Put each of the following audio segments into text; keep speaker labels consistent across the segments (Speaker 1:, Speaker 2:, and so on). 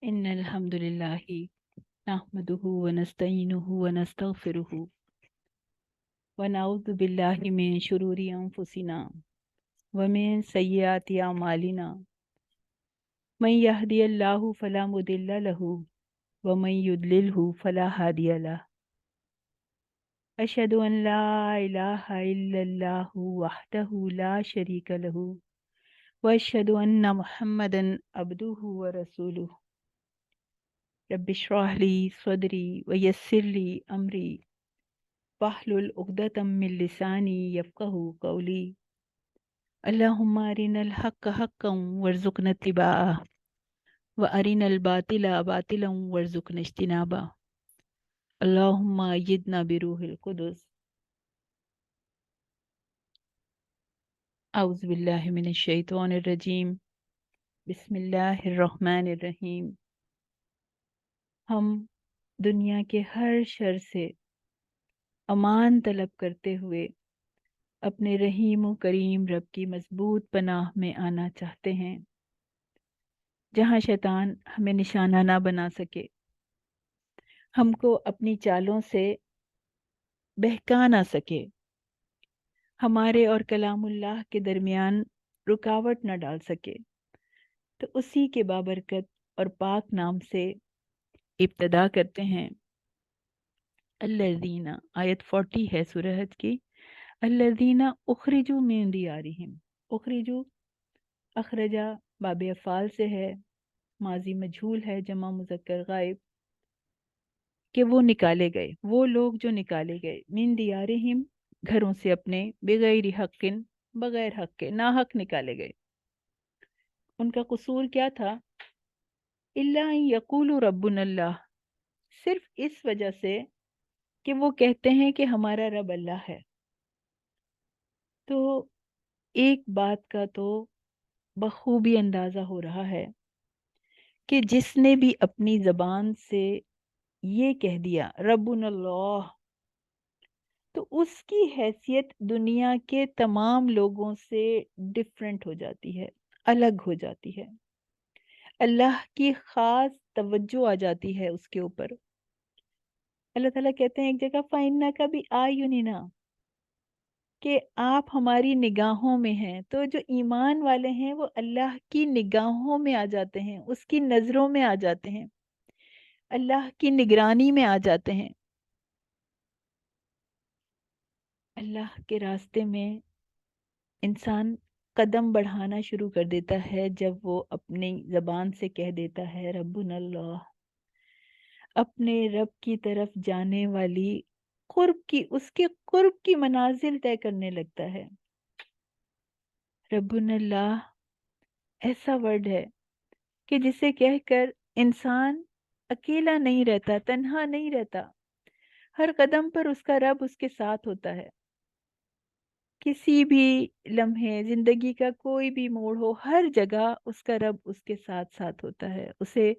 Speaker 1: إن الحمد لله نحمده ونستعينه ونستغفره ونعوذ بالله من شرور أنفسنا ومن سيئات أعمالنا من يهدي الله فلا مضل له ومن يضلله فلا هادي له أشهد أن لا إله إلا الله وحده لا شريك له وأشهد أن محمدا عبده ورسوله رب اشرح لي صدري ويسر لي أمري واحلل عقدة من لساني يفقه قولي اللهم أرنا الحق حقا وارزقنا اتباعه وأرنا الباطل باطلا وارزقنا اجتنابه اللهم أيدنا بروح القدس أعوذ بالله من الشيطان الرجيم بسم اللہ الرحمن الرحیم. ہم دنیا کے ہر شر سے امان طلب کرتے ہوئے اپنے رحیم و کریم رب کی مضبوط پناہ میں آنا چاہتے ہیں، جہاں شیطان ہمیں نشانہ نہ بنا سکے، ہم کو اپنی چالوں سے بہکا نہ سکے، ہمارے اور کلام اللہ کے درمیان رکاوٹ نہ ڈال سکے. تو اسی کے بابرکت اور پاک نام سے ابتدا کرتے ہیں. الذین، آیت 40 ہے سورہ حج کی. الذین اخرجوا من دیارہم. اخرجوا، اخرجا باب افعال سے ہے، ماضی مجھول ہے، جمع مذکر غائب، کہ وہ نکالے گئے، وہ لوگ جو نکالے گئے، من دیارہم، گھروں سے اپنے، بغیر حق، بغیر حق کے، ناحق نکالے گئے. ان کا قصور کیا تھا؟ الا ان یقولوا ربنا اللہ، صرف اس وجہ سے کہ وہ کہتے ہیں کہ ہمارا رب اللہ ہے. تو ایک بات کا تو بخوبی اندازہ ہو رہا ہے کہ جس نے بھی اپنی زبان سے یہ کہہ دیا ربنا اللہ، تو اس کی حیثیت دنیا کے تمام لوگوں سے ڈیفرنٹ ہو جاتی ہے، الگ ہو جاتی ہے. اللہ کی خاص توجہ آ جاتی ہے اس کے اوپر. اللہ تعالیٰ کہتے ہیں ایک جگہ فَإِنَّكَ بِأَعْيُنِنَا، کہ آپ ہماری نگاہوں میں ہیں. تو جو ایمان والے ہیں وہ اللہ کی نگاہوں میں آ جاتے ہیں، اس کی نظروں میں آ جاتے ہیں، اللہ کی نگرانی میں آ جاتے ہیں. اللہ کے راستے میں انسان قدم بڑھانا شروع کر دیتا ہے جب وہ اپنی زبان سے کہہ دیتا ہے ربنا اللہ، اپنے رب کی طرف جانے والی قرب کی، اس کے قرب کی منازل طے کرنے لگتا ہے. ربنا اللہ ایسا ورڈ ہے کہ جسے کہہ کر انسان اکیلا نہیں رہتا، تنہا نہیں رہتا. ہر قدم پر اس کا رب اس کے ساتھ ہوتا ہے. کسی بھی لمحے زندگی کا کوئی بھی موڑ ہو، ہر جگہ اس کا رب اس کے ساتھ ساتھ ہوتا ہے، اسے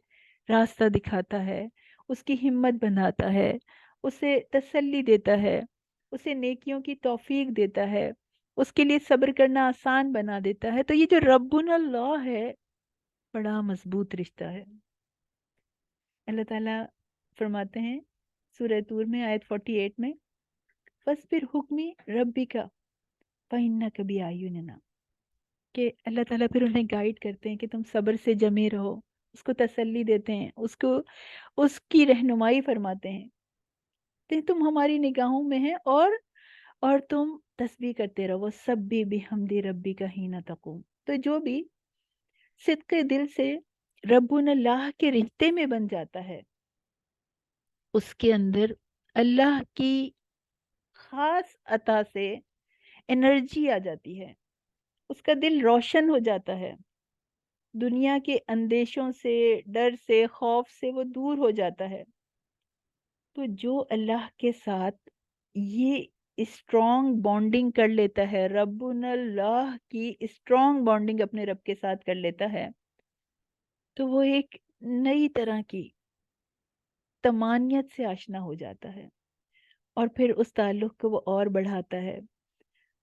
Speaker 1: راستہ دکھاتا ہے، اس کی ہمت بندھاتا ہے، اسے تسلی دیتا ہے، اسے نیکیوں کی توفیق دیتا ہے، اس کے لیے صبر کرنا آسان بنا دیتا ہے. تو یہ جو ربنا اللہ ہے، بڑا مضبوط رشتہ ہے. اللہ تعالیٰ فرماتے ہیں سورہ طور میں آیت 48 میں فَاصْبِرْ حُکْمِ رَبِّكَ فَإِنَّكَ بِأَعْيُنِنَا، کہ اللہ تعالیٰ پھر انہیں گائیڈ کرتے ہیں کہ تم صبر سے جمے رہو، اس کو تسلی دیتے ہیں، اس کی رہنمائی فرماتے ہیں کہ تم ہماری نگاہوں میں ہیں، اور تم تسبیح کرتے رہو، سبح بحمد ربک حین تقوم. تو جو بھی صدق دل سے ربنا اللہ کے رشتے میں بن جاتا ہے، اس کے اندر اللہ کی خاص عطا سے انرجی آ جاتی ہے، اس کا دل روشن ہو جاتا ہے، دنیا کے اندیشوں سے، ڈر سے، خوف سے وہ دور ہو جاتا ہے. تو جو اللہ کے ساتھ یہ اسٹرانگ بانڈنگ کر لیتا ہے، ربنا اللہ کی اسٹرانگ بانڈنگ اپنے رب کے ساتھ کر لیتا ہے، تو وہ ایک نئی طرح کی تمانیت سے آشنا ہو جاتا ہے، اور پھر اس تعلق کو وہ اور بڑھاتا ہے،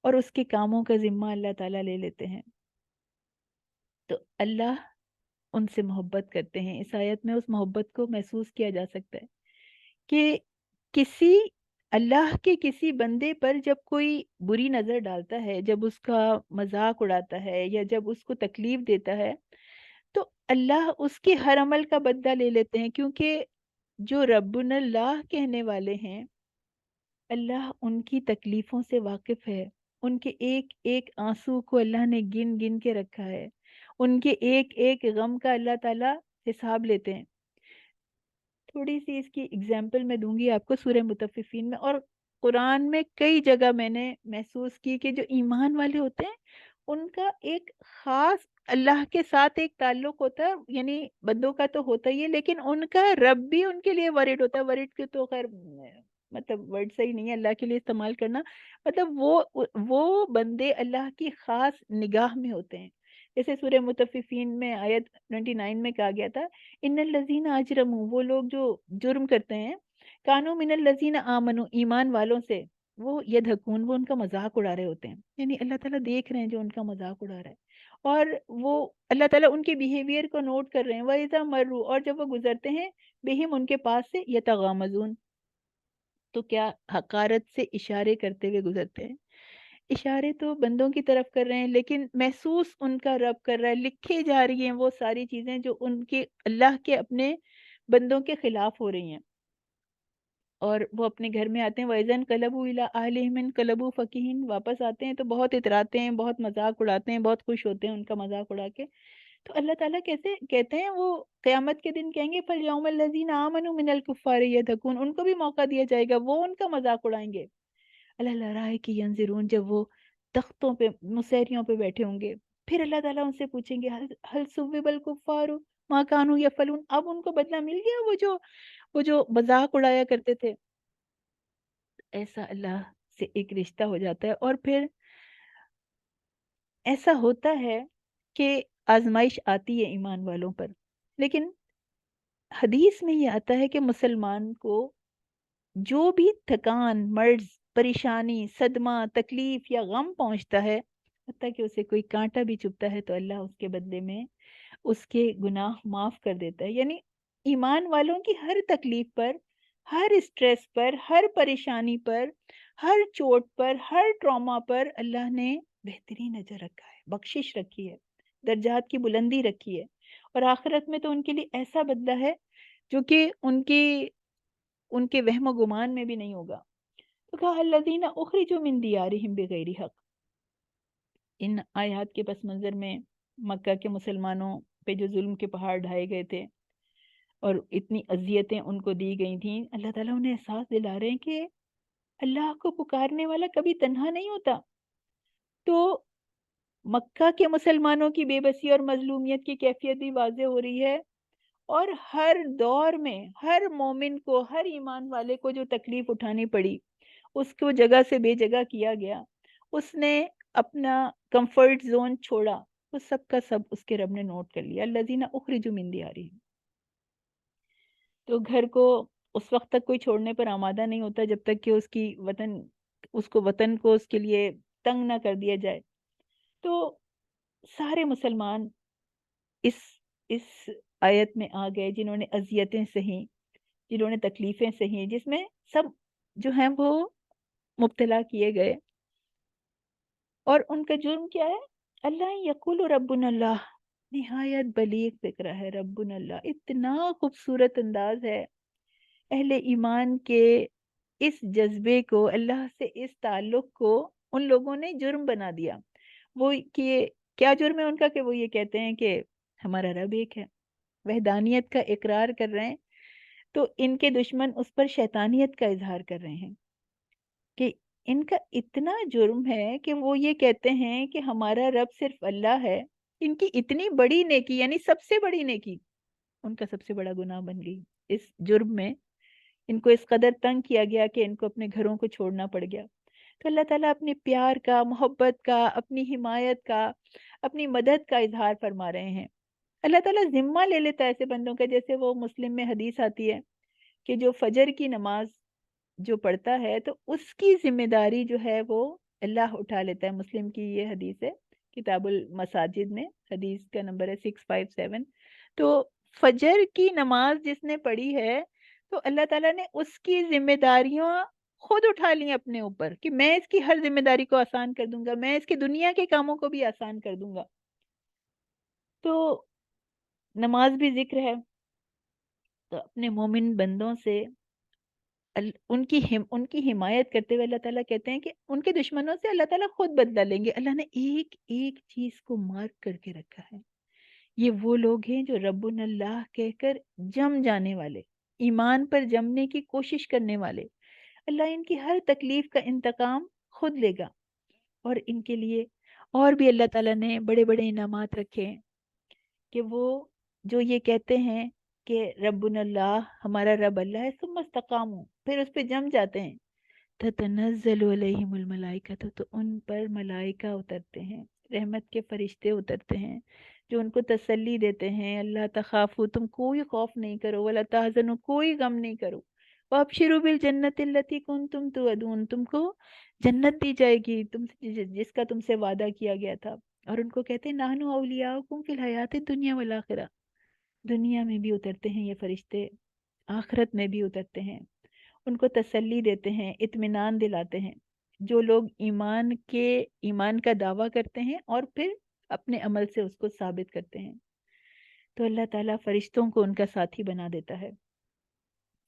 Speaker 1: اور اس کے کاموں کا ذمہ اللہ تعالیٰ لے لیتے ہیں. تو اللہ ان سے محبت کرتے ہیں۔ اس آیت میں اس محبت کو محسوس کیا جا سکتا ہے کہ کسی اللہ کے کسی بندے پر جب کوئی بری نظر ڈالتا ہے، جب اس کا مذاق اڑاتا ہے یا جب اس کو تکلیف دیتا ہے، تو اللہ اس کے ہر عمل کا بدلہ لے لیتے ہیں، کیونکہ جو ربنا اللہ کہنے والے ہیں، اللہ ان کی تکلیفوں سے واقف ہے۔ ان کے ایک ایک آنسو کو اللہ نے گن گن کے رکھا ہے، ان کے ایک ایک غم کا اللہ تعالی حساب لیتے ہیں۔ تھوڑی سی اس کی اگزامپل میں دوں گی آپ کو سورہ مطففین میں، اور قرآن میں کئی جگہ میں نے محسوس کی کہ جو ایمان والے ہوتے ہیں ان کا ایک خاص اللہ کے ساتھ ایک تعلق ہوتا ہے، یعنی بندوں کا تو ہوتا ہی ہے، لیکن ان کا رب بھی ان کے لیے ورڈ ہوتا ہے۔ ورڈ کے تو خیر مطلب ورڈ صحیح نہیں ہے اللہ کے لیے استعمال کرنا، مطلب وہ بندے اللہ کی خاص نگاہ میں ہوتے ہیں۔ جیسے سورہ مطففین میں آیت 29 میں کہا گیا تھا، ان الذین اجرموا، وہ لوگ جو جرم کرتے ہیں، کانوا من الذین آمنوا، ایمان والوں سے، وہ یدھکون، وہ ان کا مذاق اڑا رہے ہوتے ہیں، یعنی اللہ تعالیٰ دیکھ رہے ہیں جو ان کا مذاق اڑا رہا ہے، اور وہ اللہ تعالیٰ ان کے بیہیویئر کو نوٹ کر رہے ہیں۔ وَإِذَا مَرُّوا، اور جب وہ گزرتے ہیں، بہم، ان کے پاس سے، یتغامزون، تو کیا حقارت سے اشارے کرتے ہوئے گزرتے ہیں۔ اشارے تو بندوں کی طرف کر رہے ہیں، لیکن محسوس ان کا رب کر رہا ہے، لکھے جا رہی ہیں وہ ساری چیزیں جو ان کے اللہ کے اپنے بندوں کے خلاف ہو رہی ہیں، اور وہ اپنے گھر میں آتے ہیں، وَإِذَا انقلبوا إِلَىٰ أَهْلِهِمْ انقلبوا فَكِهِينَ، واپس آتے ہیں تو بہت اتراتے ہیں، بہت مذاق اڑاتے ہیں، بہت خوش ہوتے ہیں ان کا مذاق اڑا کے۔ تو اللہ تعالیٰ کیسے کہتے ہیں، وہ قیامت کے دن کہیں گے فَالْيَوْمَ الَّذِينَ آمَنُوا مِنَ الْكُفَّارِ يَضْحَكُونَ، ان کو بھی موقع دیا جائے گا، وہ ان کا مذاق اڑائیں گے۔ اللہ لرائے کی ینظرون، جب وہ تختوں پہ، مسیریوں پہ بیٹھے ہوں گے، پھر اللہ تعالیٰ ان سے پوچھیں گے حل ثوب الکفار ما کانوا یفعلون، اب ان کو بدلہ مل گیا وہ جو مذاق اڑایا کرتے تھے۔ ایسا اللہ سے ایک رشتہ ہو جاتا ہے، اور پھر ایسا ہوتا ہے کہ آزمائش آتی ہے ایمان والوں پر، لیکن حدیث میں یہ آتا ہے کہ مسلمان کو جو بھی تھکان، مرض، پریشانی، صدمہ، تکلیف یا غم پہنچتا ہے، حتیٰ کہ اسے کوئی کانٹا بھی چبھتا ہے، تو اللہ اس کے بدلے میں اس کے گناہ معاف کر دیتا ہے۔ یعنی ایمان والوں کی ہر تکلیف پر، ہر اسٹریس پر، ہر پریشانی پر، ہر چوٹ پر، ہر ٹراما پر اللہ نے بہترین اجر رکھا ہے، بخشش رکھی ہے، درجات کی بلندی رکھی ہے، اور آخرت میں تو ان کے لیے ایسا بدلہ ہے جو کہ ان کے وہم و گمان میں بھی نہیں ہوگا۔ تو کہا الذین اخرجوا من دیارہم بغیر حق، ان آیات کے پس منظر میں مکہ کے مسلمانوں پہ جو ظلم کے پہاڑ ڈھائے گئے تھے اور اتنی اذیتیں ان کو دی گئی تھیں، اللہ تعالیٰ انہیں احساس دلا رہے ہیں کہ اللہ کو پکارنے والا کبھی تنہا نہیں ہوتا۔ تو مکہ کے مسلمانوں کی بے بسی اور مظلومیت کی کیفیت بھی واضح ہو رہی ہے، اور ہر دور میں ہر مومن کو، ہر ایمان والے کو جو تکلیف اٹھانی پڑی، اس کو جگہ سے بے جگہ کیا گیا، اس نے اپنا کمفرٹ زون چھوڑا، وہ سب کا سب اس کے رب نے نوٹ کر لیا۔ الذین اخرجوا من دیارہم، تو گھر کو اس وقت تک کوئی چھوڑنے پر آمادہ نہیں ہوتا جب تک کہ وطن کو اس کے لیے تنگ نہ کر دیا جائے۔ تو سارے مسلمان اس آیت میں آ گئے جنہوں نے اذیتیں سہیں، جنہوں نے تکلیفیں سہیں، جس میں سب جو ہیں وہ مبتلا کیے گئے، اور ان کا جرم کیا ہے؟ اللہ یقول ربنا اللہ، نہایت بلیغ فکرہ ہے ربنا اللہ، اتنا خوبصورت انداز ہے اہل ایمان کے اس جذبے کو، اللہ سے اس تعلق کو ان لوگوں نے جرم بنا دیا۔ وہ کہ کیا جرم ہے ان کا، کہ وہ یہ کہتے ہیں کہ ہمارا رب ایک ہے، وحدانیت کا اقرار کر رہے ہیں، تو ان کے دشمن اس پر شیطانیت کا اظہار کر رہے ہیں کہ ان کا اتنا جرم ہے کہ وہ یہ کہتے ہیں کہ ہمارا رب صرف اللہ ہے۔ ان کی اتنی بڑی نیکی، یعنی سب سے بڑی نیکی، ان کا سب سے بڑا گناہ بن گئی اس جرم میں۔ ان کو اس قدر تنگ کیا گیا کہ ان کو اپنے گھروں کو چھوڑنا پڑ گیا۔ تو اللہ تعالیٰ اپنے پیار کا، محبت کا، اپنی حمایت کا، اپنی مدد کا اظہار فرما رہے ہیں۔ اللہ تعالیٰ ذمہ لے لیتا ہے ایسے بندوں کا، جیسے وہ مسلم میں حدیث آتی ہے کہ جو فجر کی نماز جو پڑھتا ہے تو اس کی ذمہ داری جو ہے وہ اللہ اٹھا لیتا ہے۔ مسلم کی یہ حدیث ہے، کتاب المساجد میں، حدیث کا نمبر ہے 657۔ تو فجر کی نماز جس نے پڑھی ہے تو اللہ تعالیٰ نے اس کی ذمہ داریاں خود اٹھا لی اپنے اوپر کہ میں اس کی ہر ذمہ داری کو آسان کر دوں گا، میں اس کی دنیا کے کاموں کو بھی آسان کر دوں گا. تو نماز بھی ذکر ہے. تو اپنے مومن بندوں سے ان کی حمایت کرتے ہوئے اللہ تعالیٰ کہتے ہیں کہ ان کے دشمنوں سے اللہ تعالیٰ خود بدلہ لیں گے. اللہ نے ایک ایک چیز کو مارک کر کے رکھا ہے. یہ وہ لوگ ہیں جو ربنا اللہ کہہ کر جم جانے والے، ایمان پر جمنے کی کوشش کرنے والے. اللہ ان کی ہر تکلیف کا انتقام خود لے گا. اور ان کے لیے اور بھی اللہ تعالیٰ نے بڑے بڑے انعامات رکھے ہیں کہ وہ جو یہ کہتے ہیں کہ ربنا اللہ، ہمارا رب اللہ ہے، ثم استقاموا، پھر اس پہ جم جاتے ہیں، تتنزل علیہم الملائکۃ، تو ان پر ملائکہ اترتے ہیں، رحمت کے فرشتے اترتے ہیں جو ان کو تسلی دیتے ہیں، اللہ تخافوا، تم کوئی خوف نہیں کرو، ولا تحزنوا، کوئی غم نہیں کرو، وابشروا بالجنۃ التی کنتم توعدون، تم کو جنت دی جائے گی جس کا تم سے وعدہ کیا گیا تھا. اور ان کو کہتے ہیں نحن اولیاؤکم فی الحیات الدنیا والآخرہ، دنیا میں بھی اترتے ہیں یہ فرشتے، آخرت میں بھی اترتے ہیں، ان کو تسلی دیتے ہیں، اطمینان دلاتے ہیں. جو لوگ ایمان کا دعویٰ کرتے ہیں اور پھر اپنے عمل سے اس کو ثابت کرتے ہیں، تو اللہ تعالیٰ فرشتوں کو ان کا ساتھی بنا دیتا ہے،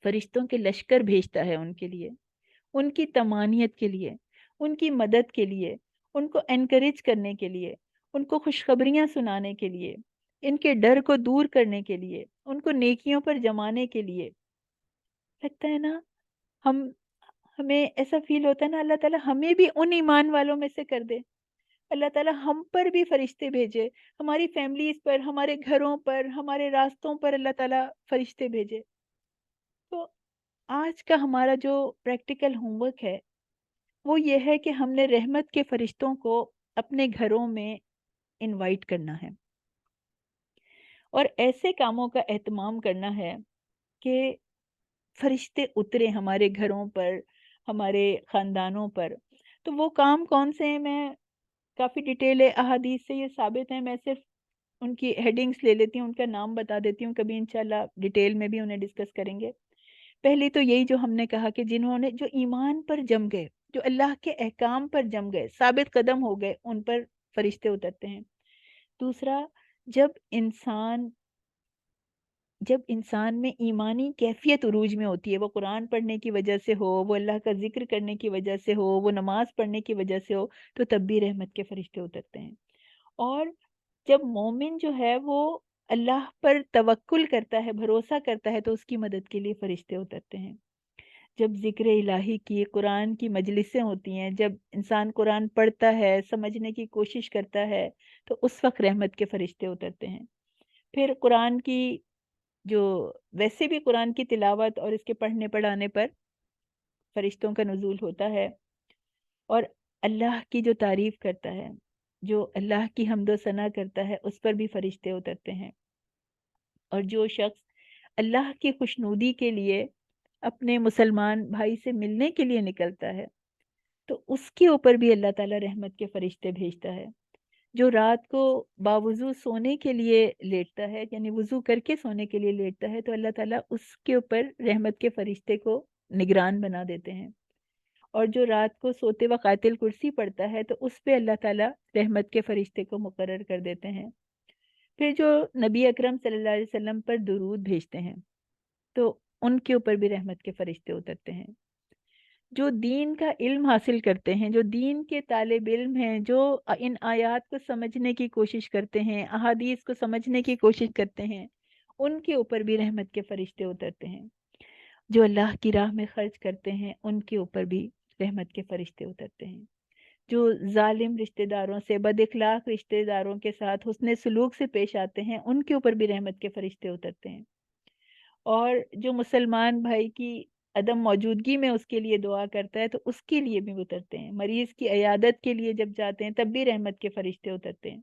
Speaker 1: فرشتوں کے لشکر بھیجتا ہے ان کے لیے، ان کی تمانیت کے لیے، ان کی مدد کے لیے، ان کو انکریج کرنے کے لیے، ان کو خوشخبریاں سنانے کے لیے، ان کے ڈر کو دور کرنے کے لیے، ان کو نیکیوں پر جمانے کے لیے. لگتا ہے نا، ہم ہمیں ایسا فیل ہوتا ہے نا اللہ تعالیٰ ہمیں بھی ان ایمان والوں میں سے کر دے، اللہ تعالیٰ ہم پر بھی فرشتے بھیجے، ہماری فیملیز پر، ہمارے گھروں پر، ہمارے راستوں پر اللہ تعالیٰ فرشتے بھیجے. تو آج کا ہمارا جو پریکٹیکل ہوم ورک ہے وہ یہ ہے کہ ہم نے رحمت کے فرشتوں کو اپنے گھروں میں انوائٹ کرنا ہے اور ایسے کاموں کا اہتمام کرنا ہے کہ فرشتے اترے ہمارے گھروں پر، ہمارے خاندانوں پر. تو وہ کام کون سے ہیں، میں کافی ڈیٹیل احادیث سے یہ ثابت ہیں، میں صرف ان کی ہیڈنگز لے لیتی ہوں، ان کا نام بتا دیتی ہوں، کبھی انشاءاللہ ڈیٹیل میں بھی انہیں ڈسکس کریں گے. پہلی تو یہی جو ہم نے کہا کہ جنہوں نے جو ایمان پر جم گئے، جو اللہ کے احکام پر جم گئے، ثابت قدم ہو گئے، ان پر فرشتے اترتے ہیں. دوسرا، جب انسان میں ایمانی کیفیت عروج میں ہوتی ہے، وہ قرآن پڑھنے کی وجہ سے ہو، وہ اللہ کا ذکر کرنے کی وجہ سے ہو، وہ نماز پڑھنے کی وجہ سے ہو، تو تب بھی رحمت کے فرشتے اترتے ہیں. اور جب مومن جو ہے وہ اللہ پر توکل کرتا ہے، بھروسہ کرتا ہے، تو اس کی مدد کے لیے فرشتے اترتے ہیں. جب ذکر الہی کی، قرآن کی مجلسیں ہوتی ہیں، جب انسان قرآن پڑھتا ہے، سمجھنے کی کوشش کرتا ہے، تو اس وقت رحمت کے فرشتے اترتے ہیں. پھر قرآن کی جو ویسے بھی قرآن کی تلاوت اور اس کے پڑھنے پڑھانے پر فرشتوں کا نزول ہوتا ہے، اور اللہ کی جو تعریف کرتا ہے، جو اللہ کی حمد و ثنا کرتا ہے، اس پر بھی فرشتے اترتے ہیں. اور جو شخص اللہ کی خوشنودی کے لیے اپنے مسلمان بھائی سے ملنے کے لیے نکلتا ہے، تو اس کے اوپر بھی اللہ تعالیٰ رحمت کے فرشتے بھیجتا ہے. جو رات کو باوضو سونے کے لیے لیٹتا ہے، یعنی وضو کر کے سونے کے لیے لیٹتا ہے، تو اللہ تعالیٰ اس کے اوپر رحمت کے فرشتے کو نگران بنا دیتے ہیں. اور جو رات کو سوتے وقت آیت الکرسی پڑھتا ہے، تو اس پہ اللہ تعالیٰ رحمت کے فرشتے کو مقرر کر دیتے ہیں. پھر جو نبی اکرم صلی اللہ علیہ وسلم پر درود بھیجتے ہیں، تو ان کے اوپر بھی رحمت کے فرشتے اترتے ہیں. جو دین کا علم حاصل کرتے ہیں، جو دین کے طالب علم ہیں، جو ان آیات کو سمجھنے کی کوشش کرتے ہیں، احادیث کو سمجھنے کی کوشش کرتے ہیں، ان کے اوپر بھی رحمت کے فرشتے اترتے ہیں. جو اللہ کی راہ میں خرچ کرتے ہیں، ان کے اوپر بھی رحمت کے فرشتے اترتے ہیں. جو ظالم رشتہ داروں سے، بد اخلاق رشتہ داروں کے ساتھ حسن سلوک سے پیش آتے ہیں، ان کے اوپر بھی رحمت کے فرشتے اترتے ہیں. اور جو مسلمان بھائی کی عدم موجودگی میں اس کے لیے دعا کرتا ہے، تو اس کے لیے بھی اترتے ہیں. مریض کی عیادت کے لیے جب جاتے ہیں، تب بھی رحمت کے فرشتے اترتے ہیں.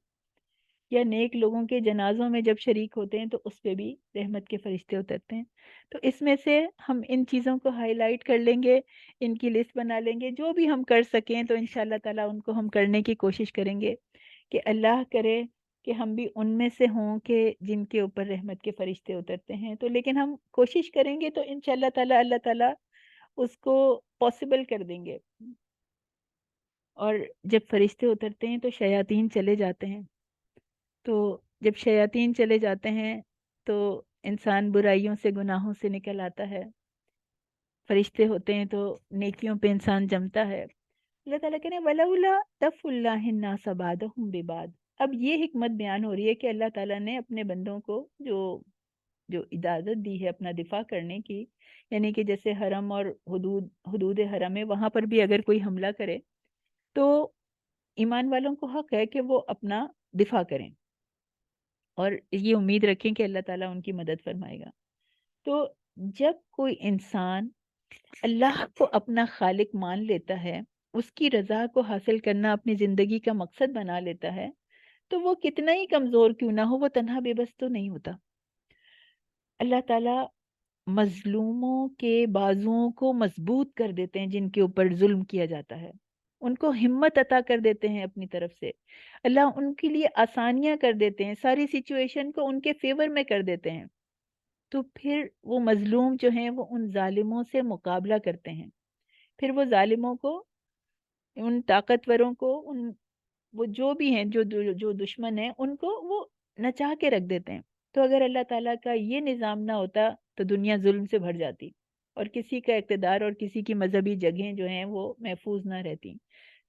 Speaker 1: یا نیک لوگوں کے جنازوں میں جب شریک ہوتے ہیں، تو اس پہ بھی رحمت کے فرشتے اترتے ہیں. تو اس میں سے ہم ان چیزوں کو ہائی لائٹ کر لیں گے، ان کی لسٹ بنا لیں گے، جو بھی ہم کر سکیں تو انشاءاللہ تعالیٰ ان کو ہم کرنے کی کوشش کریں گے. کہ اللہ کرے کہ ہم بھی ان میں سے ہوں کہ جن کے اوپر رحمت کے فرشتے اترتے ہیں. تو لیکن ہم کوشش کریں گے تو انشاءاللہ تعالیٰ اللہ تعالیٰ اس کو پاسبل کر دیں گے. اور جب فرشتے اترتے ہیں تو شیاطین چلے جاتے ہیں. تو جب شیاطین چلے جاتے ہیں تو انسان برائیوں سے گناہوں سے نکل آتا ہے. فرشتے ہوتے ہیں تو نیکیوں پہ انسان جمتا ہے. اللہ تعالیٰ کہنے وَلَوْلَا دَفْعُ اللَّهِ النَّاسَ بَعْضَهُم بِبَعْضٍ. اب یہ حکمت بیان ہو رہی ہے کہ اللہ تعالیٰ نے اپنے بندوں کو جو اجازت دی ہے اپنا دفاع کرنے کی، یعنی کہ جیسے حرم اور حدود حرم ہے، وہاں پر بھی اگر کوئی حملہ کرے تو ایمان والوں کو حق ہے کہ وہ اپنا دفاع کریں اور یہ امید رکھیں کہ اللہ تعالیٰ ان کی مدد فرمائے گا. تو جب کوئی انسان اللہ کو اپنا خالق مان لیتا ہے، اس کی رضا کو حاصل کرنا اپنی زندگی کا مقصد بنا لیتا ہے، تو وہ کتنا ہی کمزور کیوں نہ ہو، وہ تنہا بے بس تو نہیں ہوتا. اللہ تعالیٰ مظلوموں کے بازوؤں کو مضبوط کر دیتے ہیں جن کے اوپر ظلم کیا جاتا ہے، ان کو ہمت عطا کر دیتے ہیں اپنی طرف سے. اللہ ان کے لیے آسانیاں کر دیتے ہیں، ساری سچویشن کو ان کے فیور میں کر دیتے ہیں. تو پھر وہ مظلوم جو ہیں وہ ان ظالموں سے مقابلہ کرتے ہیں. پھر وہ ظالموں کو، ان طاقتوروں کو، وہ جو بھی ہیں جو دشمن ہیں، ان کو وہ نچا کے رکھ دیتے ہیں. تو اگر اللہ تعالیٰ کا یہ نظام نہ ہوتا تو دنیا ظلم سے بھر جاتی اور کسی کا اقتدار اور کسی کی مذہبی جگہیں جو ہیں وہ محفوظ نہ رہتی.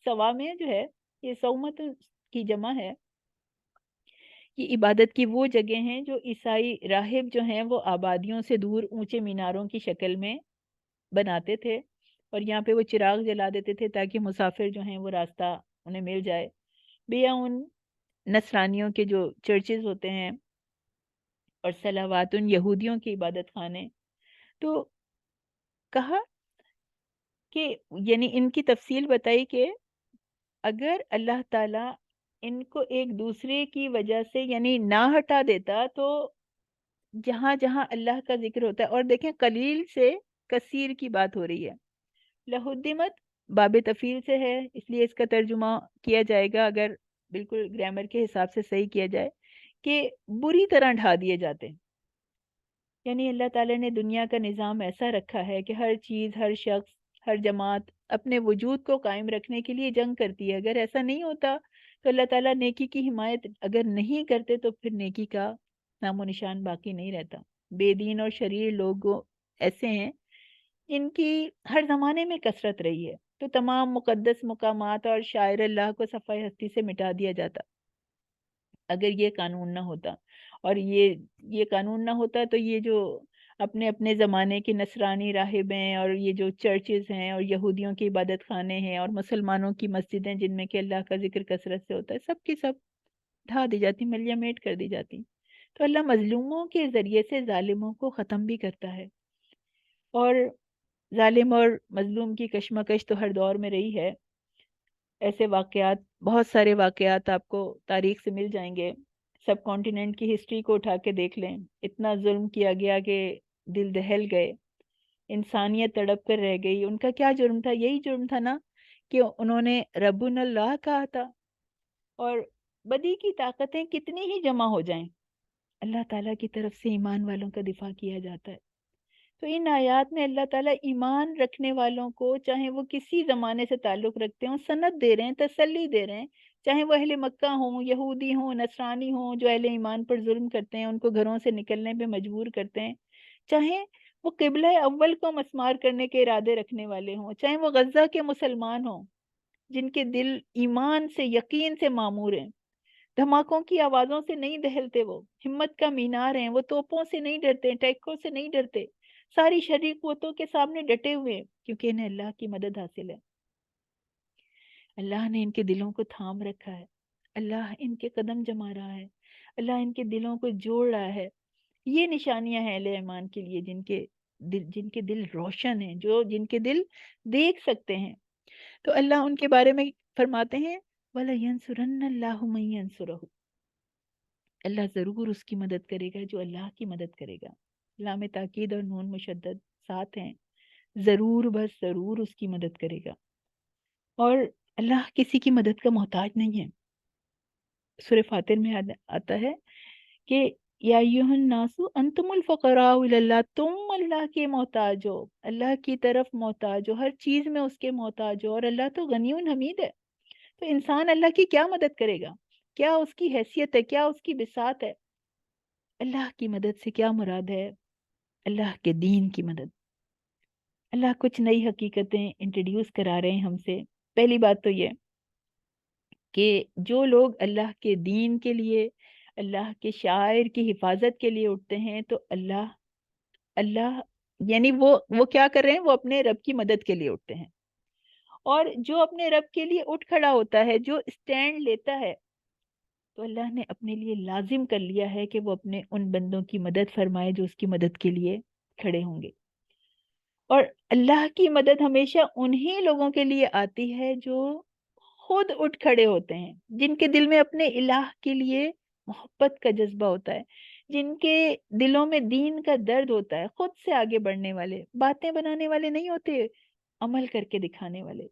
Speaker 1: سوامع جو ہے، یہ سومت کی جمع ہے. یہ عبادت کی وہ جگہ ہیں جو عیسائی راہب جو ہیں وہ آبادیوں سے دور اونچے میناروں کی شکل میں بناتے تھے اور یہاں پہ وہ چراغ جلا دیتے تھے تاکہ مسافر جو ہیں وہ راستہ انہیں مل جائے. بیا ان نصرانیوں کے جو چرچز ہوتے ہیں اور صلوات ان یہودیوں کی عبادت خانے. تو کہا کہ یعنی ان کی تفصیل بتائی کہ اگر اللہ تعالیٰ ان کو ایک دوسرے کی وجہ سے یعنی نہ ہٹا دیتا تو جہاں جہاں اللہ کا ذکر ہوتا ہے، اور دیکھیں قلیل سے کثیر کی بات ہو رہی ہے. لہدمت باب تفیل سے ہے، اس لیے اس کا ترجمہ کیا جائے گا اگر بالکل گرامر کے حساب سے صحیح کیا جائے کہ بری طرح ڈھا دیے جاتے ہیں. یعنی اللہ تعالیٰ نے دنیا کا نظام ایسا رکھا ہے کہ ہر چیز، ہر شخص، ہر جماعت اپنے وجود کو قائم رکھنے کے لیے جنگ کرتی ہے. اگر ایسا نہیں ہوتا تو اللہ تعالیٰ نیکی کی حمایت اگر نہیں کرتے تو پھر نیکی کا نام و نشان باقی نہیں رہتا. بے دین اور شریر لوگ ایسے ہیں، ان کی ہر زمانے میں کثرت رہی ہے، تو تمام مقدس مقامات اور شاعر اللہ کو صفحہ ہستی سے مٹا دیا جاتا اگر یہ قانون نہ ہوتا. اور یہ قانون نہ ہوتا تو یہ جو اپنے اپنے زمانے کے نصرانی راہب ہیں اور یہ جو چرچز ہیں اور یہودیوں کی عبادت خانے ہیں اور مسلمانوں کی مسجدیں جن میں کہ اللہ کا ذکر کثرت سے ہوتا ہے، سب کی سب ڈھا دی جاتی، ملیہ میٹ کر دی جاتی. تو اللہ مظلوموں کے ذریعے سے ظالموں کو ختم بھی کرتا ہے. اور ظالم اور مظلوم کی کشمکش تو ہر دور میں رہی ہے. ایسے واقعات، بہت سارے واقعات آپ کو تاریخ سے مل جائیں گے. سب کانٹیننٹ کی ہسٹری کو اٹھا کے دیکھ لیں، اتنا ظلم کیا گیا کہ دل دہل گئے، انسانیت تڑپ کر رہ گئی. ان کا کیا جرم تھا؟ یہی جرم تھا نا کہ انہوں نے ربنا اللہ کہا تھا. اور بدی کی طاقتیں کتنی ہی جمع ہو جائیں، اللہ تعالیٰ کی طرف سے ایمان والوں کا دفاع کیا جاتا ہے. تو ان آیات میں اللہ تعالیٰ ایمان رکھنے والوں کو، چاہے وہ کسی زمانے سے تعلق رکھتے ہوں، سند دے رہے ہیں، تسلی دے رہے ہیں. چاہے وہ اہل مکہ ہوں، یہودی ہوں، نصرانی ہوں جو اہل ایمان پر ظلم کرتے ہیں، ان کو گھروں سے نکلنے پہ مجبور کرتے ہیں. چاہے وہ قبلہ اول کو مسمار کرنے کے ارادے رکھنے والے ہوں، چاہے وہ غزہ کے مسلمان ہوں جن کے دل ایمان سے، یقین سے معمور ہیں، دھماکوں کی آوازوں سے نہیں دہلتے، وہ ہمت کا مینار ہیں، وہ توپوں سے نہیں ڈرتے، ٹینکوں سے نہیں ڈرتے، ساری شرعی قوتوں کے سامنے ڈٹے ہوئے ہیں کیونکہ انہیں اللہ کی مدد حاصل ہے. اللہ نے ان کے دلوں کو تھام رکھا ہے، اللہ ان کے قدم جما رہا ہے، اللہ ان کے دلوں کو جوڑ رہا ہے. یہ نشانیاں ہیں اہل ایمان کے لیے، جن کے دل روشن ہیں، جن کے دل دیکھ سکتے ہیں. تو اللہ ان کے بارے میں فرماتے ہیں وَلَيَنْصُرَنَّ اللَّهُ مَن يَنْصُرَهُ. اللہ ضرور اس کی مدد کرے گا جو اللہ کی مدد کرے گا. لام تاکید اور نون مشدد ساتھ ہیں، ضرور بس ضرور اس کی مدد کرے گا. اور اللہ کسی کی مدد کا محتاج نہیں ہے. سورہ فاتر میں آتا ہے کہ یا ایھا الناس انتم الفقراء الی اللہ، تم اللہ کے محتاج ہو، اللہ کی طرف محتاج ہو، ہر چیز میں اس کے محتاج ہو، اور اللہ تو غنی حمید ہے۔ تو انسان اللہ کی کیا مدد کرے گا؟ کیا اس کی حیثیت ہے؟ کیا اس کی بساط ہے؟ اللہ کی مدد سے کیا مراد ہے؟ اللہ کے دین کی مدد۔ اللہ کچھ نئی حقیقتیں انٹروڈیوس کرا رہے ہیں ہم سے۔ پہلی بات تو یہ کہ جو لوگ اللہ کے دین کے لیے، اللہ کے شاعر کی حفاظت کے لیے اٹھتے ہیں، تو اللہ یعنی وہ کیا کر رہے ہیں؟ وہ اپنے رب کی مدد کے لیے اٹھتے ہیں۔ اور جو اپنے رب کے لیے اٹھ کھڑا ہوتا ہے، جو اسٹینڈ لیتا ہے، تو اللہ نے اپنے لیے لازم کر لیا ہے کہ وہ اپنے ان بندوں کی مدد فرمائے جو اس کی مدد کے لیے کھڑے ہوں گے۔ اور اللہ کی مدد ہمیشہ انہی لوگوں کے لیے آتی ہے جو خود اٹھ کھڑے ہوتے ہیں، جن کے دل میں اپنے الہ کے لیے محبت کا جذبہ ہوتا ہے، جن کے دلوں میں دین کا درد ہوتا ہے، خود سے آگے بڑھنے والے، باتیں بنانے والے نہیں ہوتے، عمل کر کے دکھانے والے۔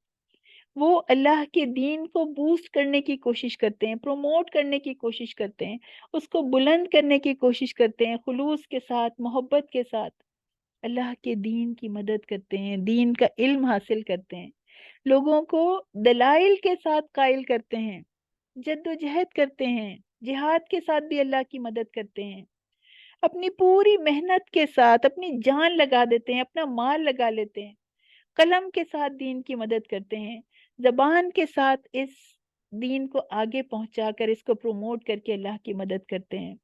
Speaker 1: وہ اللہ کے دین کو بوسٹ کرنے کی کوشش کرتے ہیں، پروموٹ کرنے کی کوشش کرتے ہیں، اس کو بلند کرنے کی کوشش کرتے ہیں، خلوص کے ساتھ، محبت کے ساتھ اللہ کے دین کی مدد کرتے ہیں، دین کا علم حاصل کرتے ہیں، لوگوں کو دلائل کے ساتھ قائل کرتے ہیں، جد و جہد کرتے ہیں، جہاد کے ساتھ بھی اللہ کی مدد کرتے ہیں، اپنی پوری محنت کے ساتھ اپنی جان لگا دیتے ہیں، اپنا مال لگا لیتے ہیں، قلم کے ساتھ دین کی مدد کرتے ہیں، زبان کے ساتھ اس دین کو آگے پہنچا کر اس کو پروموٹ کر کے اللہ کی مدد کرتے ہیں۔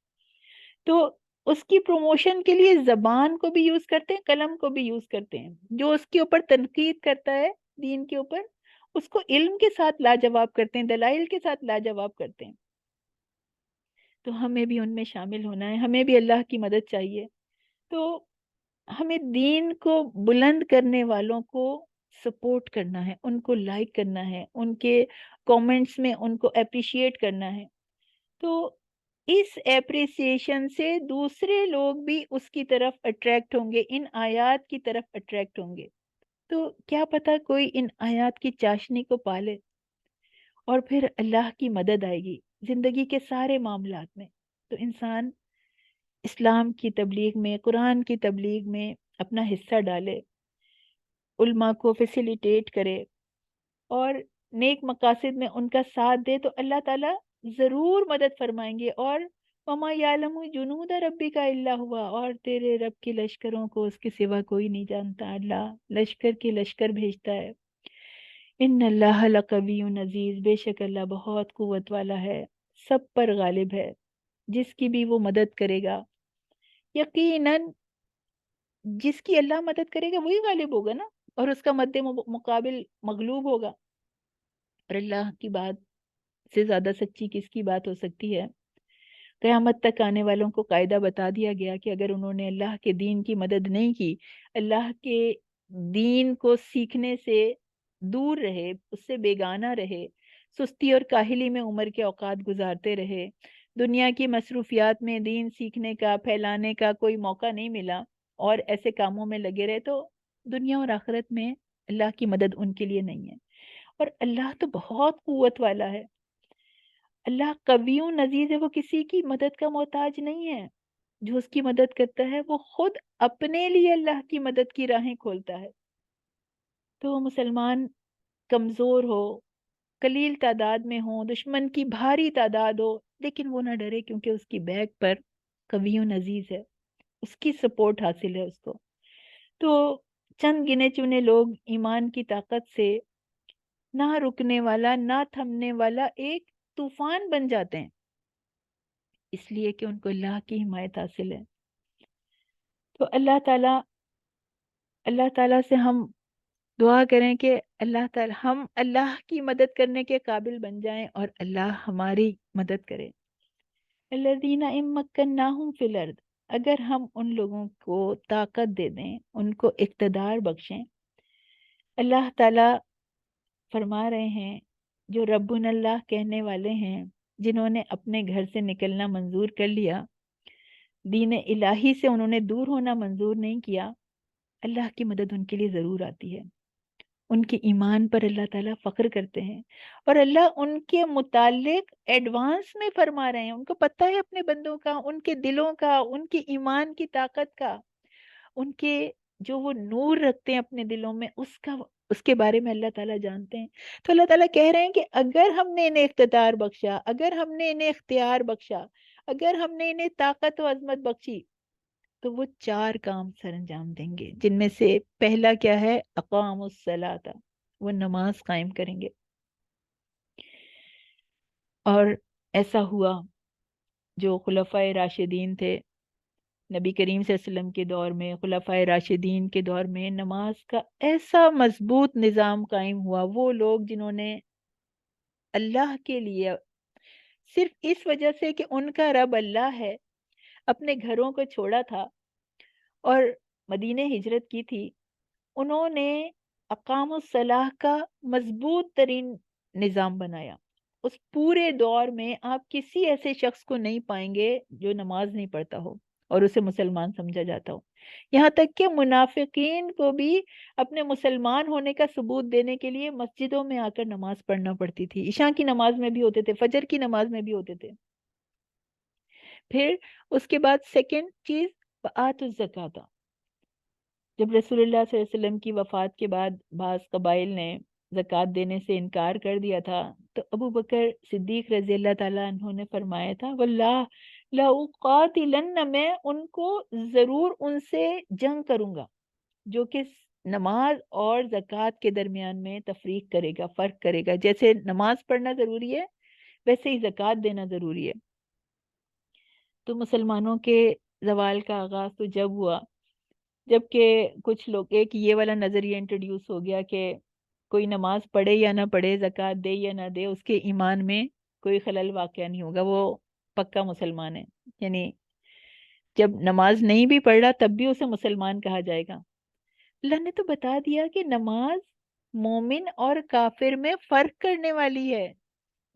Speaker 1: تو اس کی پروموشن کے لیے زبان کو بھی یوز کرتے ہیں، قلم کو بھی یوز کرتے ہیں۔ جو اس کے اوپر تنقید کرتا ہے دین کے اوپر، اس کو علم کے ساتھ لاجواب کرتے ہیں، دلائل کے ساتھ لاجواب کرتے ہیں۔ تو ہمیں بھی ان میں شامل ہونا ہے، ہمیں بھی اللہ کی مدد چاہیے۔ تو ہمیں دین کو بلند کرنے والوں کو سپورٹ کرنا ہے، ان کو لائک کرنا ہے، ان کے کومنٹس میں ان کو اپریشیٹ کرنا ہے۔ تو اس اپریسیشن سے دوسرے لوگ بھی اس کی طرف اٹریکٹ ہوں گے، ان آیات کی طرف اٹریکٹ ہوں گے۔ تو کیا پتا کوئی ان آیات کی چاشنی کو پالے اور پھر اللہ کی مدد آئے گی زندگی کے سارے معاملات میں۔ تو انسان اسلام کی تبلیغ میں، قرآن کی تبلیغ میں اپنا حصہ ڈالے، علماء کو فیسیلیٹیٹ کرے، اور نیک مقاصد میں ان کا ساتھ دے، تو اللہ تعالیٰ ضرور مدد فرمائیں گے۔ اور وَمَا يَعْلَمُ جُنُودَ رَبِّكَ إِلَّا هُوَ، اور تیرے رب کے لشکروں کو اس کے سوا کوئی نہیں جانتا۔ اللہ لشکر کے لشکر بھیجتا ہے۔ ان اللہ لقوی عزیز، بے شک اللہ بہت قوت والا ہے، سب پر غالب ہے، جس کی بھی وہ مدد کرے گا یقیناً جس کی اللہ مدد کرے گا وہی غالب ہوگا نا، اور اس کا مد مقابل مغلوب ہوگا۔ اور اللہ کی بات سے زیادہ سچی کس کی بات ہو سکتی ہے؟ قیامت تک آنے والوں کو قاعدہ بتا دیا گیا کہ اگر انہوں نے اللہ کے دین کی مدد نہیں کی، اللہ کے دین کو سیکھنے سے دور رہے، اس سے بیگانہ رہے، سستی اور کاہلی میں عمر کے اوقات گزارتے رہے، دنیا کی مصروفیات میں دین سیکھنے کا، پھیلانے کا کوئی موقع نہیں ملا، اور ایسے کاموں میں لگے رہے، تو دنیا اور آخرت میں اللہ کی مدد ان کے لیے نہیں ہے۔ اور اللہ تو بہت قوت والا ہے، اللہ قوی عزیز ہے، وہ کسی کی مدد کا محتاج نہیں ہے۔ جو اس کی مدد کرتا ہے وہ خود اپنے لیے اللہ کی مدد کی راہیں کھولتا ہے۔ تو مسلمان کمزور ہو، قلیل تعداد میں ہو، دشمن کی بھاری تعداد ہو، لیکن وہ نہ ڈرے، کیونکہ اس کی بیک پر قوی عزیز ہے، اس کی سپورٹ حاصل ہے اس کو۔ تو چند گنے چنے لوگ ایمان کی طاقت سے نہ رکنے والا، نہ تھمنے والا ایک طوفان بن جاتے ہیں، اس لیے کہ ان کو اللہ کی حمایت حاصل ہے۔ تو اللہ تعالیٰ سے ہم دعا کریں کہ اللہ تعالیٰ ہم اللہ کی مدد کرنے کے قابل بن جائیں، اور اللہ ہماری مدد کرے۔ الذین ان مکناہم فی الارض، اگر ہم ان لوگوں کو طاقت دے دیں، ان کو اقتدار بخشیں۔ اللہ تعالیٰ فرما رہے ہیں، جو ربنا اللہ کہنے والے ہیں، جنہوں نے اپنے گھر سے نکلنا منظور کر لیا، دین الہی سے انہوں نے دور ہونا منظور نہیں کیا، اللہ کی مدد ان کے لیے ضرور آتی ہے۔ ان کے ایمان پر اللہ تعالیٰ فخر کرتے ہیں، اور اللہ ان کے متعلق ایڈوانس میں فرما رہے ہیں، ان کو پتہ ہے اپنے بندوں کا، ان کے دلوں کا، ان کے ایمان کی طاقت کا، ان کے جو وہ نور رکھتے ہیں اپنے دلوں میں، اس کے بارے میں اللہ تعالیٰ جانتے ہیں۔ تو اللہ تعالیٰ کہہ رہے ہیں کہ اگر ہم نے انہیں اقتدار بخشا، اگر ہم نے انہیں اختیار بخشا، اگر ہم نے انہیں طاقت و عظمت بخشی، تو وہ 4 کام سر انجام دیں گے، جن میں سے پہلا کیا ہے؟ اقام الصلاۃ، وہ نماز قائم کریں گے۔ اور ایسا ہوا، جو خلفائے راشدین تھے نبی کریم صلی اللہ علیہ وسلم کے دور میں، خلفائے راشدین کے دور میں نماز کا ایسا مضبوط نظام قائم ہوا۔ وہ لوگ جنہوں نے اللہ کے لیے، صرف اس وجہ سے کہ ان کا رب اللہ ہے، اپنے گھروں کو چھوڑا تھا اور مدینے ہجرت کی تھی، انہوں نے اقام الصلاح کا مضبوط ترین نظام بنایا۔ اس پورے دور میں آپ کسی ایسے شخص کو نہیں پائیں گے جو نماز نہیں پڑھتا ہو اور اسے مسلمان سمجھا جاتا ہو۔ یہاں تک کہ منافقین کو بھی اپنے مسلمان ہونے کا ثبوت دینے کے لیے مسجدوں میں آ کر نماز پڑھنا پڑتی تھی، عشاء کی نماز میں بھی ہوتے تھے، فجر کی نماز میں بھی ہوتے تھے۔ پھر اس کے بعد سیکنڈ چیز، وآتوا الزکاۃ۔ جب رسول اللہ صلی اللہ علیہ وسلم کی وفات کے بعد بعض قبائل نے زکوٰۃ دینے سے انکار کر دیا تھا، تو ابو بکر صدیق رضی اللہ تعالیٰ عنہ نے فرمایا تھا، واللہ لأقاتلن، میں ان کو ضرور ان سے جنگ کروں گا جو کہ نماز اور زکوٰۃ کے درمیان میں تفریق کرے گا، فرق کرے گا۔ جیسے نماز پڑھنا ضروری ہے، ویسے ہی زکوٰۃ دینا ضروری ہے۔ تو مسلمانوں کے زوال کا آغاز تو جب ہوا جبکہ کچھ لوگ، ایک یہ والا نظریہ انٹروڈیوس ہو گیا کہ کوئی نماز پڑھے یا نہ پڑھے، زکوٰۃ دے یا نہ دے، اس کے ایمان میں کوئی خلل واقع نہیں ہوگا، وہ پکا مسلمان ہے۔ یعنی جب نماز نہیں بھی پڑھ رہا تب بھی اسے مسلمان کہا جائے گا۔ اللہ نے تو بتا دیا کہ نماز مومن اور کافر میں فرق کرنے والی ہے۔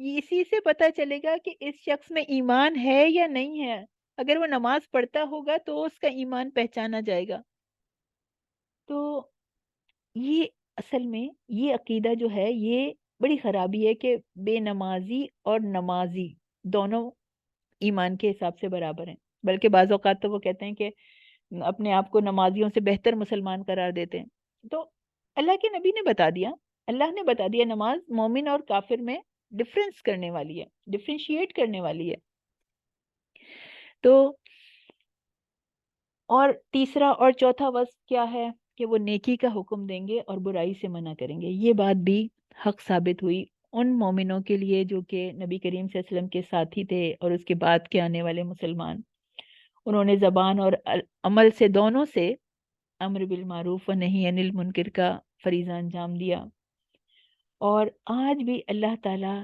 Speaker 1: یہ اسی سے پتہ چلے گا کہ اس شخص میں ایمان ہے یا نہیں ہے۔ اگر وہ نماز پڑھتا ہوگا تو اس کا ایمان پہچانا جائے گا۔ تو یہ اصل میں یہ عقیدہ جو ہے، یہ بڑی خرابی ہے کہ بے نمازی اور نمازی دونوں ایمان کے حساب سے برابر ہیں، بلکہ بعض اوقات تو وہ کہتے ہیں کہ اپنے آپ کو نمازیوں سے بہتر مسلمان قرار دیتے ہیں۔ تو اللہ کے نبی نے بتا دیا، اللہ نے بتا دیا نماز مومن اور کافر میں ڈفرینس کرنے والی ہے، ڈفرینشیٹ کرنے والی ہے۔ تو اور تیسرا اور چوتھا وصف کیا ہے؟ کہ وہ نیکی کا حکم دیں گے اور برائی سے منع کریں گے۔ یہ بات بھی حق ثابت ہوئی ان مومنوں کے لیے جو کہ نبی کریم صلی اللہ علیہ وسلم کے ساتھی تھے، اور اس کے بعد کے آنے والے مسلمان، انہوں نے زبان اور عمل سے دونوں سے امر بالمعروف و نہی عن المنکر کا فریضہ انجام دیا۔ اور آج بھی اللہ تعالیٰ،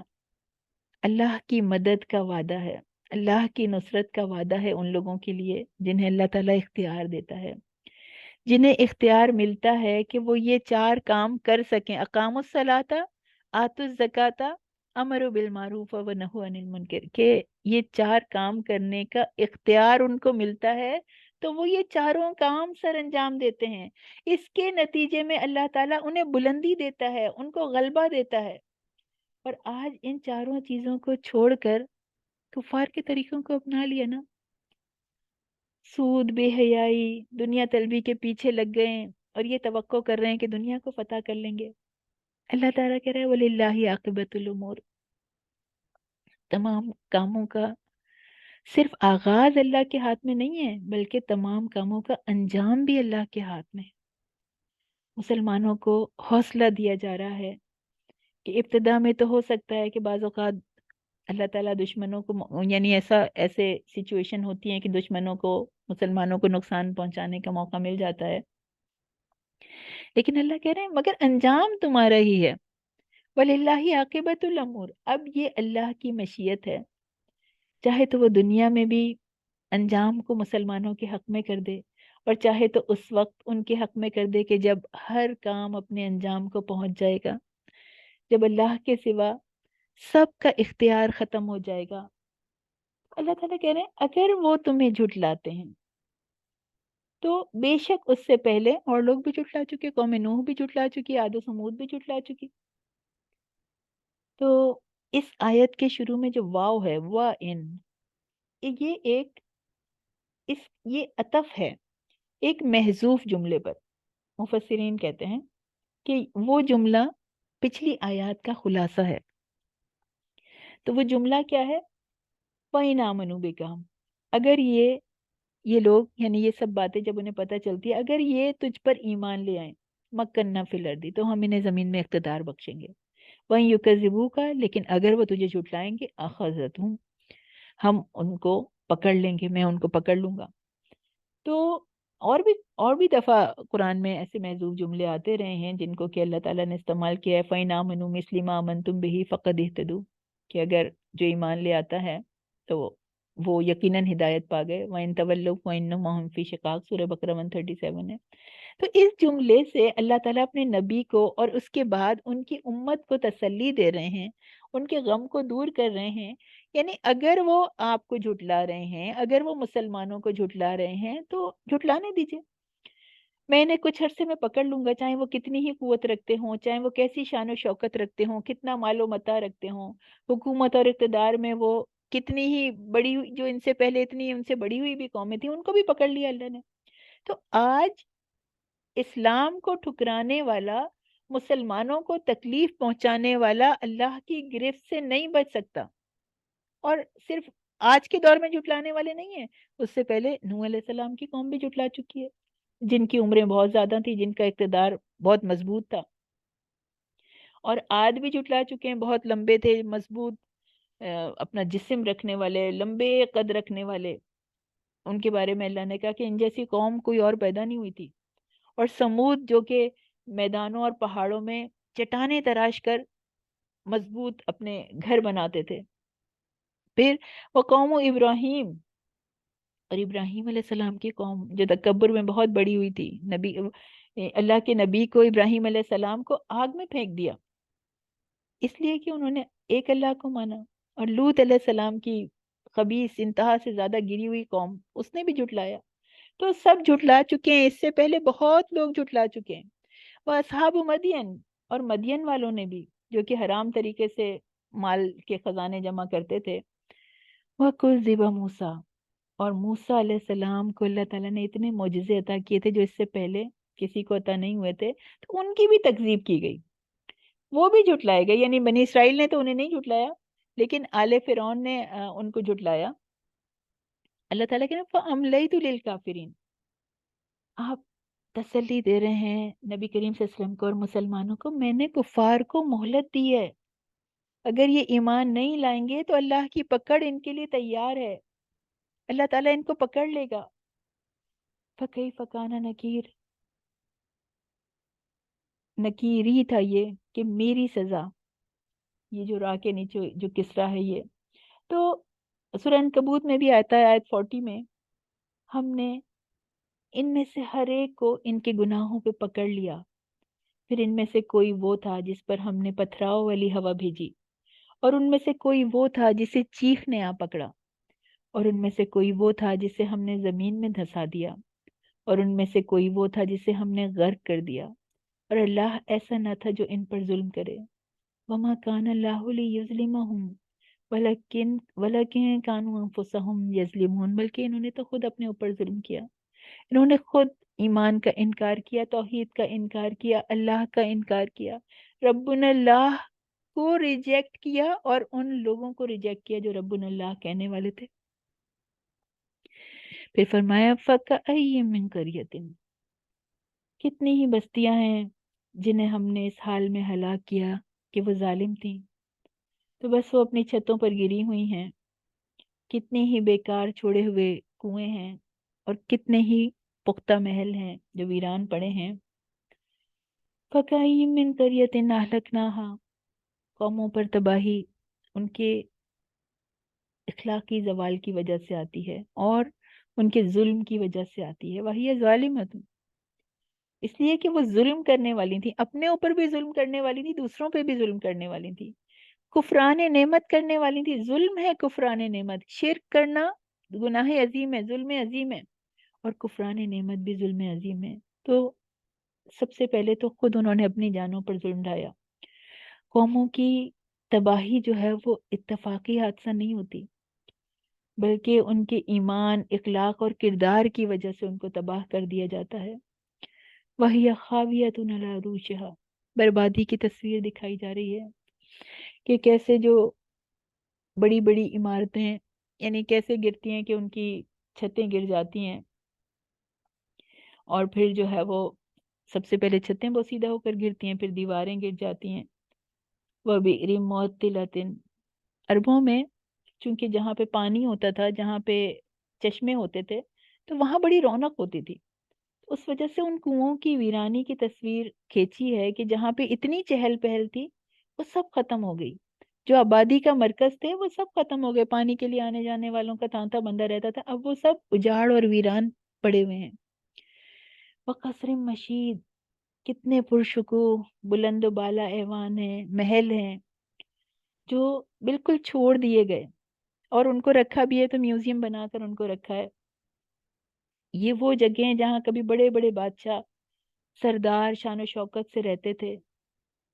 Speaker 1: اللہ کی مدد کا وعدہ ہے، اللہ کی نصرت کا وعدہ ہے ان لوگوں کے لیے جنہیں اللہ تعالیٰ اختیار دیتا ہے، جنہیں اختیار ملتا ہے کہ وہ یہ 4 کام کر سکیں، اقام الصلاۃ، آتوا الزکاۃ، امر بالمعروف و نہی عن المنکر، کہ یہ 4 کام کرنے کا اختیار ان کو ملتا ہے، تو وہ یہ چاروں کام سر انجام دیتے ہیں۔ اس کے نتیجے میں اللہ تعالیٰ انہیں بلندی دیتا ہے، ان کو غلبہ دیتا ہے۔ اور آج ان چاروں چیزوں کو چھوڑ کر کفار کے طریقوں کو اپنا لیا نا، سود، بے حیائی، دنیا طلبی کے پیچھے لگ گئے ہیں، اور یہ توقع کر رہے ہیں کہ دنیا کو فتح کر لیں گے۔ اللہ تعالیٰ کہہ رہا ہے وَلِلَّهِ عَاقِبَةُ الْأُمُورِ، تمام کاموں کا صرف آغاز اللہ کے ہاتھ میں نہیں ہے، بلکہ تمام کاموں کا انجام بھی اللہ کے ہاتھ میں ہے۔ مسلمانوں کو حوصلہ دیا جا رہا ہے کہ ابتدا میں تو ہو سکتا ہے کہ بعض اوقات اللہ تعالیٰ دشمنوں کو، یعنی ایسے سچویشن ہوتی ہیں کہ دشمنوں کو، مسلمانوں کو نقصان پہنچانے کا موقع مل جاتا ہے، لیکن اللہ کہہ رہے ہیں مگر انجام تمہارا ہی ہے۔ وَلِلَّهِ عَاقِبَةُ الْأُمُورِ، اب یہ اللہ کی مشیت ہے، چاہے تو وہ دنیا میں بھی انجام کو مسلمانوں کے حق میں کر دے، اور چاہے تو اس وقت ان کے حق میں کر دے کہ جب ہر کام اپنے انجام کو پہنچ جائے گا، جب اللہ کے سوا سب کا اختیار ختم ہو جائے گا۔ اللہ تعالیٰ کہہ رہے ہیں اگر وہ تمہیں جھٹلاتے ہیں، تو بے شک اس سے پہلے اور لوگ بھی جھٹلا چکے، قوم نوح بھی جھٹلا چکی، عاد و ثمود بھی جھٹلا چکی۔ تو اس آیت کے شروع میں جو واو ہے، وا ان، یہ ایک یہ عطف ہے ایک محذوف جملے پر۔ مفسرین کہتے ہیں کہ وہ جملہ پچھلی آیات کا خلاصہ ہے۔ تو وہ جملہ کیا ہے؟ وَإِنْ آمَنُوا بِكَ، اگر یہ لوگ، یعنی یہ سب باتیں جب انہیں پتہ چلتی ہے، اگر یہ تجھ پر ایمان لے آئیں، مَكَّنَّا فِي الْأَرْضِ، تو ہم انہیں زمین میں اقتدار بخشیں گے۔ وَإِنْ يُكَذِّبُوكَ، لیکن اگر وہ تجھے جھٹلائیں گے، أَخَذَتْهُمْ، ہم ان کو پکڑ لیں گے، میں ان کو پکڑ لوں گا۔ تو اور بھی دفعہ قرآن میں ایسے محذوف جملے آتے رہے ہیں جن کو کہ اللہ تعالیٰ نے استعمال کیا ہے۔ فَإِنْ آمَنُوا مِثْلِ مَا آمَنْتُمْ بِهِ فَقَدِ اهْتَدُوا، کہ اگر جو ایمان لے آتا ہے تو وہ یقیناً ہدایت پا گئے۔ وَإِنْ تَوَلَّوْا فَإِنَّمَا هُمْ فِي شِقَاقٍ، سورہ بقرہ 137 ہے۔ تو اس جملے سے اللہ تعالیٰ اپنے نبی کو اور اس کے بعد ان کی امت کو تسلی دے رہے ہیں، ان کے غم کو دور کر رہے ہیں۔ یعنی اگر وہ آپ کو جھٹلا رہے ہیں، اگر وہ مسلمانوں کو جھٹلا رہے ہیں، تو جھٹلانے دیجئے، میں انہیں کچھ عرصے میں پکڑ لوں گا، چاہے وہ کتنی ہی قوت رکھتے ہوں، چاہے وہ کیسی شان و شوکت رکھتے ہوں، کتنا مال و متاع رکھتے ہوں، حکومت اور اقتدار میں وہ کتنی ہی بڑی ہوئی، جو ان سے پہلے اتنی ان سے بڑی ہوئی بھی قومیں تھیں، ان کو بھی پکڑ لیا اللہ نے۔ تو آج اسلام کو ٹھکرانے والا، مسلمانوں کو تکلیف پہنچانے والا اللہ کی گرفت سے نہیں بچ سکتا۔ اور صرف آج کے دور میں جھٹلانے والے نہیں ہیں، اس سے پہلے نوح علیہ السلام کی قوم بھی جھٹلا چکی ہے، جن کی عمریں بہت زیادہ تھی، جن کا اقتدار بہت مضبوط تھا۔ اور عاد بھی جھٹلا چکے ہیں، بہت لمبے تھے، مضبوط اپنا جسم رکھنے والے، لمبے قد رکھنے والے، ان کے بارے میں اللہ نے کہا کہ ان جیسی قوم کوئی اور پیدا نہیں ہوئی تھی۔ اور سمود جو کہ میدانوں اور پہاڑوں میں چٹانیں تراش کر مضبوط اپنے گھر بناتے تھے۔ پھر وہ قوم ابراہیم، اور ابراہیم علیہ السلام کی قوم جو تکبر میں بہت بڑی ہوئی تھی، اللہ کے نبی کو، ابراہیم علیہ السلام کو آگ میں پھینک دیا، اس لیے کہ انہوں نے ایک اللہ کو مانا۔ اور لوط علیہ السلام کی خبیث، انتہا سے زیادہ گری ہوئی قوم، اس نے بھی جھٹلایا۔ تو سب جھٹلا چکے ہیں، اس سے پہلے بہت لوگ جھٹلا چکے ہیں۔ وہ اصحاب مدین، اور مدین والوں نے بھی، جو کہ حرام طریقے سے مال کے خزانے جمع کرتے تھے۔ وَكُذِّبَ مُوسیٰ، اور موسیٰ علیہ السلام کو اللہ تعالیٰ نے اتنے معجزے عطا کیے تھے جو اس سے پہلے کسی کو عطا نہیں ہوئے تھے، تو ان کی بھی تکذیب کی گئی، وہ بھی جھٹلائے گئے۔ یعنی بنی اسرائیل نے تو انہیں نہیں جھٹلایا، لیکن آل فرعون نے ان کو جھٹلایا۔ اللہ تعالیٰ کہ فَأَمْلَيْتُ لِلْكَافِرِينَ، آپ تسلی دے رہے ہیں نبی کریم صلی اللہ علیہ وسلم کو اور مسلمانوں کو، میں نے کفار کو مہلت دی ہے، اگر یہ ایمان نہیں لائیں گے تو اللہ کی پکڑ ان کے لیے تیار ہے، اللہ تعالیٰ ان کو پکڑ لے گا۔ فَكَيْفَ كَانَ نَكِيرٌ، نکیر ہی تھا یہ کہ میری سزا، یہ جو راہ کے نیچے جو کسرا ہے یہ۔ تو سورہ عنکبوت میں بھی آتا ہے، آیت 40 میں، ہم نے ان میں سے ہر ایک کو ان کے گناہوں پہ پکڑ لیا، پھر ان میں سے کوئی وہ تھا جس پر ہم نے پتھراؤ والی ہوا بھیجی، اور ان میں سے کوئی وہ تھا جسے چیخ نے آ پکڑا، اور ان میں سے کوئی وہ تھا جسے ہم نے زمین میں دھسا دیا، اور ان میں سے کوئی وہ تھا جسے ہم نے غرق کر دیا، اور اللہ ایسا نہ تھا جو ان پر ظلم کرے۔ وما کان اللہ لیظلمہم ولکن کانوا انفسہم یظلمون، بلکہ انہوں نے تو خود اپنے اوپر ظلم کیا، انہوں نے خود ایمان کا انکار کیا، توحید کا انکار کیا، اللہ کا انکار کیا، ربنا اللہ کو ریجیکٹ کیا، اور ان لوگوں کو ریجیکٹ کیا جو ربنا اللہ کہنے والے تھے۔ پھر فرمایا فَكَأَيٍّ مِّن قَرْيَةٍ، کتنی ہی بستیاں ہیں جنہیں ہم نے اس حال میں ہلاک کیا کہ وہ ظالم تھیں، تو بس وہ اپنی چھتوں پر گری ہوئی ہیں، کتنے ہی بیکار چھوڑے ہوئے کنویں ہیں، اور کتنے ہی پختہ محل ہیں جو ویران پڑے ہیں۔ فَكَأَيٍّ مِّن قَرْيَةٍ أَهْلَكْنَاهَا، قوموں پر تباہی ان کے اخلاقی زوال کی وجہ سے آتی ہے، اور ان کے ظلم کی وجہ سے آتی ہے۔ وَهِيَ ظَالِمَةٌ، اس لیے کہ وہ ظلم کرنے والی تھی، اپنے اوپر بھی ظلم کرنے والی تھی، دوسروں پہ بھی ظلم کرنے والی تھی، کفران نعمت کرنے والی تھی۔ ظلم ہے کفران نعمت، شرک کرنا گناہ عظیم ہے، ظلم عظیم ہے، اور کفران نعمت بھی ظلم عظیم ہے۔ تو سب سے پہلے تو خود انہوں نے اپنی جانوں پر ظلم ڈھایا۔ قوموں کی تباہی جو ہے وہ اتفاقی حادثہ نہیں ہوتی، بلکہ ان کے ایمان، اخلاق اور کردار کی وجہ سے ان کو تباہ کر دیا جاتا ہے۔ وَهِيَ خَاوِيَةٌ عَلَى عُرُوشِهَا، بربادی کی تصویر دکھائی جا رہی ہے کہ کیسے جو بڑی بڑی عمارتیں یعنی کیسے گرتی ہیں، کہ ان کی چھتیں گر جاتی ہیں، اور پھر جو ہے وہ سب سے پہلے چھتیں بوسیدہ ہو کر گرتی ہیں، پھر دیواریں گر جاتی ہیں۔ وَبِئْرٍ مُعَطِّلَةٍ، عربوں میں چونکہ جہاں پہ پانی ہوتا تھا، جہاں پہ چشمے ہوتے تھے، تو وہاں بڑی رونق ہوتی تھی۔ اس وجہ سے ان کنوؤں کی ویرانی کی تصویر کھینچی ہے کہ جہاں پہ اتنی چہل پہل تھی وہ سب ختم ہو گئی۔ جو آبادی کا مرکز تھے وہ سب ختم ہو گئے، پانی کے لیے آنے جانے والوں کا تانتا بندہ رہتا تھا، اب وہ سب اجاڑ اور ویران پڑے ہوئے ہیں۔ وَقَصْرٍ مَشِيدٍ، کتنے پرشکوہ بلند و بالا ایوان ہیں، محل ہیں جو بالکل چھوڑ دیے گئے، اور ان کو رکھا بھی ہے تو میوزیم بنا کر ان کو رکھا ہے۔ یہ وہ جگہ ہیں جہاں کبھی بڑے بڑے بادشاہ، سردار شان و شوکت سے رہتے تھے،